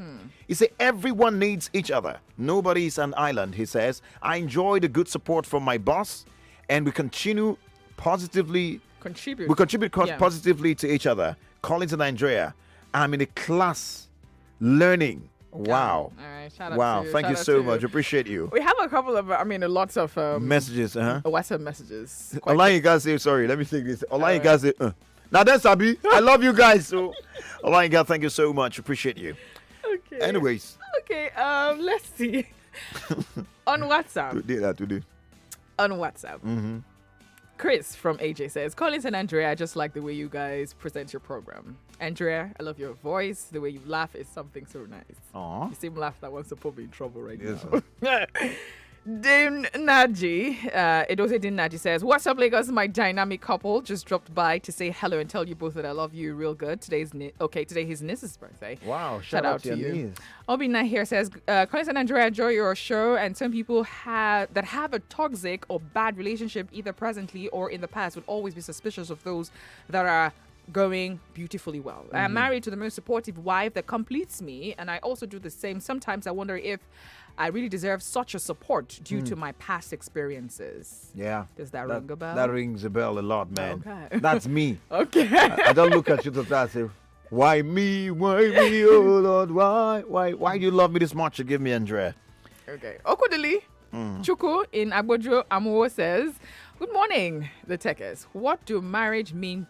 He said everyone needs each other. Nobody is an island, he says. I enjoy the good support from my boss, and we continue positively. Contribute. We contribute Yeah. positively to each other. Collins and Andrea, I'm in a class learning. Wow. All right. Shout out Wow. to you. Thank you Shout out so to much. Appreciate you. We have a couple of, lots of Messages, WhatsApp messages. Quite- Online, you guys say sorry. Let me take this. Online, you guys say. Now then, Sabi, I love you guys. So, online, you guys, thank you so much. Appreciate you. Okay. Anyways, Okay. Let's see. On WhatsApp. today. On WhatsApp. Chris from AJ says, Collins and Andrea, I just like the way you guys present your program. Andrea, I love your voice. The way you laugh is something so nice. Aw. The same laugh that wants to put me in trouble right Yes. now. Din Naji, Edose Din Naji says, "What's up, Lagos? My dynamic couple just dropped by to say hello and tell you both that I love you real good. Today his niece's birthday. Wow, Shout out to your you. niece. Obina here says, Collins and Andrea, enjoy your show. And some people have a toxic or bad relationship, either presently or in the past, would always be suspicious of those that are going beautifully well. I'm married to the most supportive wife that completes me, and I also do the same. Sometimes I wonder if I really deserve such a support due to my past experiences." Yeah. Does that ring a bell? That rings a bell a lot, man. Okay. That's me. Okay. I don't look at you to that and say, why me, oh Lord, why do you love me this much? You give me Andrea. Okay. Okudili Chuku in Agbojo Amuo says, "Good morning, the Tekers. What does marriage mean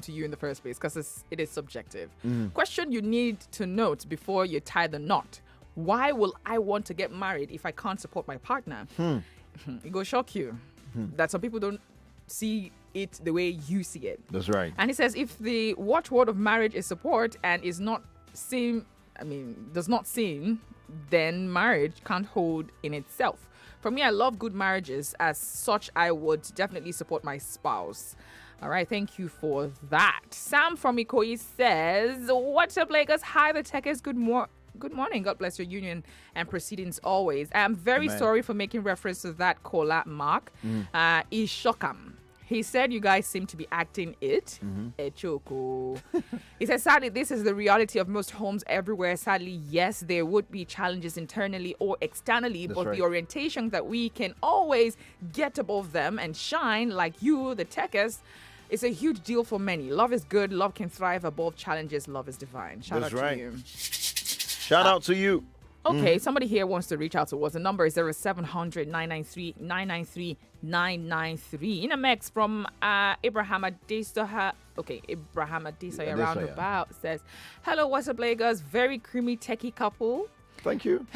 to you in the first place? Because it is subjective. Question you need to note before you tie the knot. Why will I want to get married if I can't support my partner?" It will shock you that some people don't see it the way you see it. That's right. And he says, if the watchword of marriage is support and does not seem, then marriage can't hold in itself. For me, I love good marriages. As such, I would definitely support my spouse. All right, thank you for that. Sam from Ikoyi says, "What's up, Lagos? Hi, the Tekers. Good morning. God bless your union and proceedings always. I'm very Amen. sorry for making reference to that caller, Mark. Ishokam. He said you guys seem to be acting it. Echoko. He said, sadly, this is the reality of most homes everywhere. Sadly, yes, there would be challenges internally or externally, but the orientation that we can always get above them and shine like you, the Tekers, is a huge deal for many. Love is good. Love can thrive above challenges. Love is divine." Shout out to you. Shout out to you. Okay, somebody here wants to reach out to us. The number is 0700 993 993 993. In a mix from Abraham Adesoha. Okay, Abraham Adesoha roundabout says, "Hello, what's up, Lagos? Very creamy techie couple. Thank you.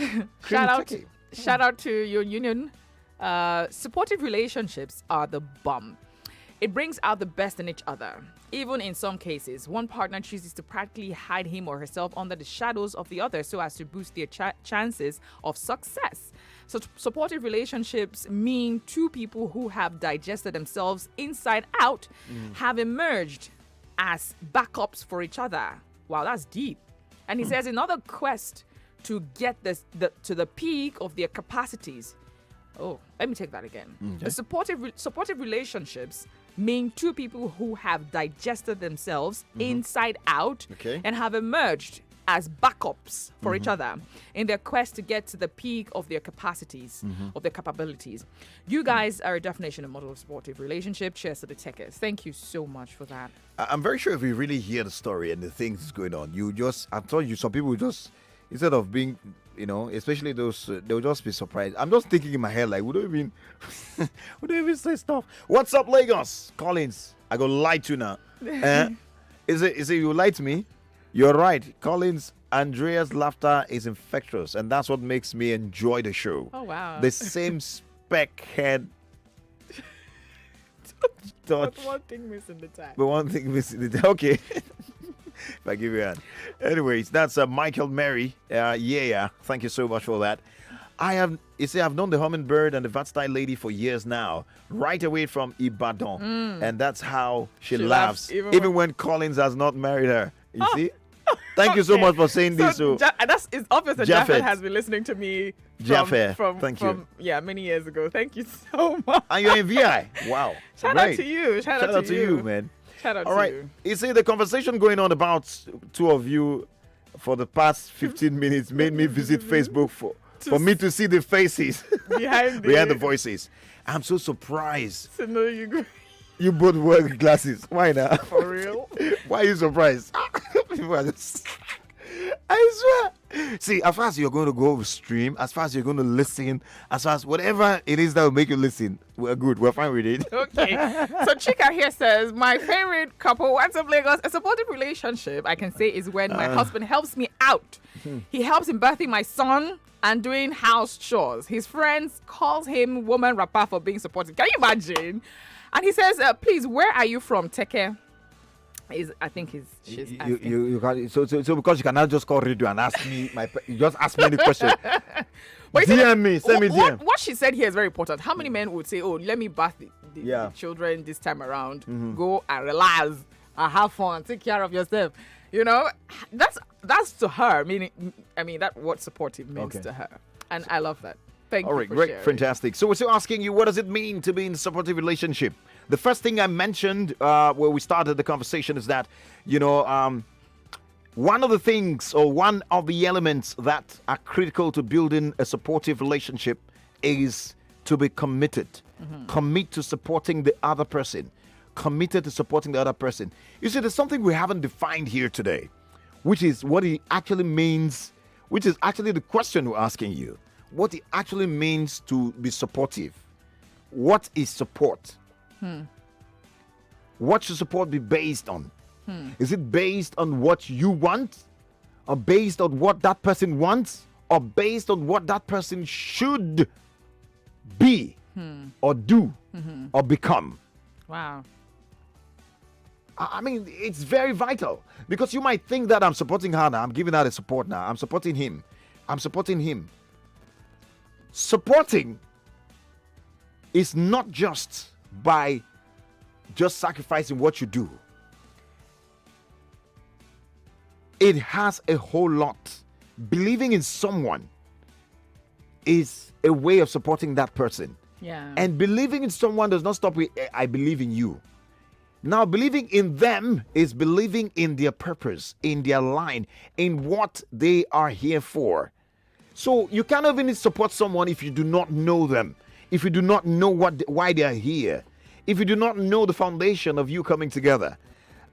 Shout out to your union. Supportive relationships are the bomb. It brings out the best in each other. Even in some cases, one partner chooses to practically hide him or herself under the shadows of the other so as to boost their chances of success. So supportive relationships mean two people who have digested themselves inside out have emerged as backups for each other." Wow, that's deep. And he says, "Another quest to get to the peak of their capacities." Oh, let me take that again. Okay. The supportive relationships mean two people who have digested themselves inside out and have emerged as backups for each other in their quest to get to the peak of their capacities, of their capabilities. You guys are a definition and model of supportive relationship. Cheers to the Tekers. Thank you so much for that. I'm very sure if you really hear the story and the things that's going on, I'm telling you, some people just, instead of being, especially those, they'll just be surprised. I'm just thinking in my head, like, we don't even say stuff. What's up, Lagos? Collins, I go lie to you now. Is it you lie to me? You're right. Collins, Andrea's laughter is infectious, and that's what makes me enjoy the show. Oh, wow. The same speckhead touch. But one thing missing the time. But one thing missing the okay. If I give you a hand. Anyways, that's Michael Mary. Thank you so much for that. I've known the hummingbird and the vat style lady for years now, right away from Ibadan. And that's how she laughs, even when Collins has not married her. You see? Thank you so much for saying this. So it's obvious that Japheth has been listening to me from many years ago. Thank you so much. And you're in VI. Wow. Shout out to you. Shout out to you, man. Shout out All to right. you. You see, the conversation going on about two of you for the past 15 minutes made me visit Facebook for me to see the faces behind the voices. I'm so surprised. To know you. You both wear glasses. Why not? For real? Why are you surprised? I swear. See, as far as you're going to go stream, as far as you're going to listen, as far as whatever it is that will make you listen, we're good. We're fine with it. Okay. So Chika here says, my favorite couple, what's up, Lagos? A supportive relationship, I can say, is when my husband helps me out. He helps in birthing my son and doing house chores. His friends calls him woman rapper for being supportive. Can you imagine? And he says, please, where are you from, Teke? I think she's You, asking. you can't, so because you cannot just call radio and ask me you just ask me any question. But you see, DM me, send me DM. What she said here is very important. How many men would say, "Oh, let me bath the Yeah. children this time around. Go and relax and have fun. Take care of yourself." You know, that's to her. That what supportive means to her, and I love that. Thank All you. right, for great, sharing. fantastic. So we're still asking you, what does it mean to be in a supportive relationship? The first thing I mentioned where we started the conversation is that, one of the things or one of the elements that are critical to building a supportive relationship is to be committed. Commit to supporting the other person. Committed to supporting the other person. You see, there's something we haven't defined here today, which is what it actually means, which is actually the question we're asking you. What it actually means to be supportive. What is support? What should support be based on? Is it based on what you want? Or based on what that person wants? Or based on what that person should be or do or become? Wow. I mean, it's very vital because you might think that I'm supporting her now, I'm giving her the support now, I'm supporting him. Supporting is not just by just sacrificing what you do. It has a whole lot. Believing in someone is a way of supporting that person. Yeah. And believing in someone does not stop with I believe in you. Now, believing in them is believing in their purpose, in their line, in what they are here for. So you cannot even support someone if you do not know them, if you do not know why they are here, if you do not know the foundation of you coming together.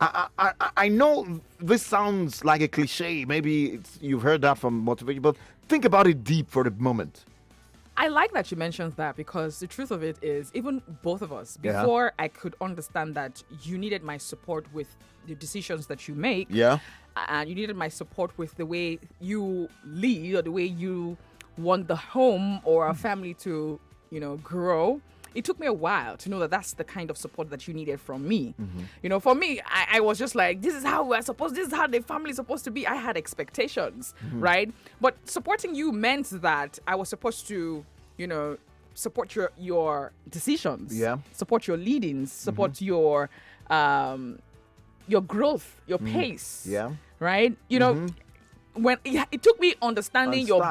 I know this sounds like a cliche. Maybe you've heard that from motivation, but think about it deep for a moment. I like that you mentioned that because the truth of it is, even both of us, Yeah. before I could understand that you needed my support with the decisions that you make, and you needed my support with the way you lead or the way you want the home or our family to, grow. It took me a while to know that that's the kind of support that you needed from me. For me, I was just like, this is how this is how the family is supposed to be. I had expectations, right? But supporting you meant that I was supposed to, support your decisions, support your leadings, support your growth, your pace, right? When it took me understanding your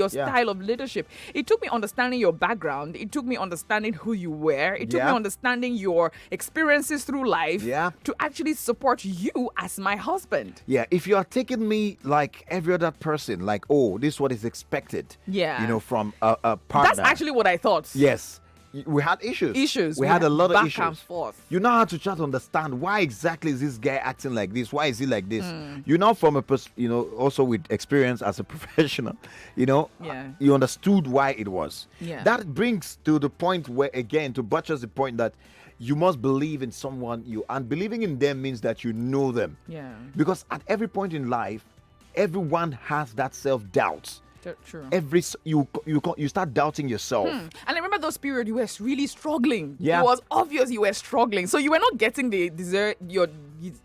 style of leadership. It took me understanding your background. It took me understanding who you were. It took me understanding your experiences through life to actually support you as my husband. Yeah, if you are taking me like every other person, like, oh, this is what is expected, from a partner. That's actually what I thought. Yes. We had issues. We had a lot of issues. Back and forth. You now have to try to understand why exactly is this guy acting like this? Why is he like this? You know, from also with experience as a professional, you understood why it was. Yeah. That brings to the point where, again, to buttress the point that you must believe in someone and believing in them means that you know them. Yeah. Because at every point in life, everyone has that self-doubt. True. You start doubting yourself. And I remember those periods you were really struggling. Yeah. It was obvious you were struggling. So you were not getting your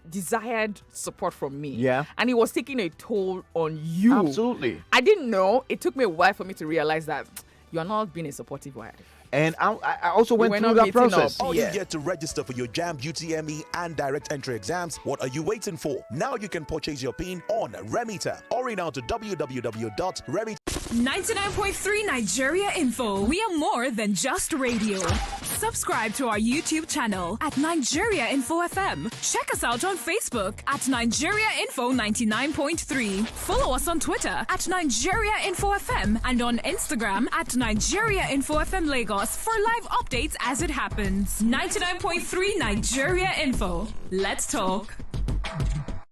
desired support from me. Yeah. And it was taking a toll on you. Absolutely. I didn't know. It took me a while for me to realize that you are not being a supportive wife. And I also went We're through not that meeting process. up. All you get to register for your JAMB, UTME, and direct entry exams. What are you waiting for? Now you can purchase your PIN on Remita. Hurry now to www.remita. 99.3 Nigeria Info. We are more than just radio. Subscribe to our YouTube channel at Nigeria Info FM. Check us out on Facebook at Nigeria Info 99.3. Follow us on Twitter at Nigeria Info FM and on Instagram at Nigeria Info FM Lagos for live updates as it happens. 99.3 Nigeria Info. Let's talk.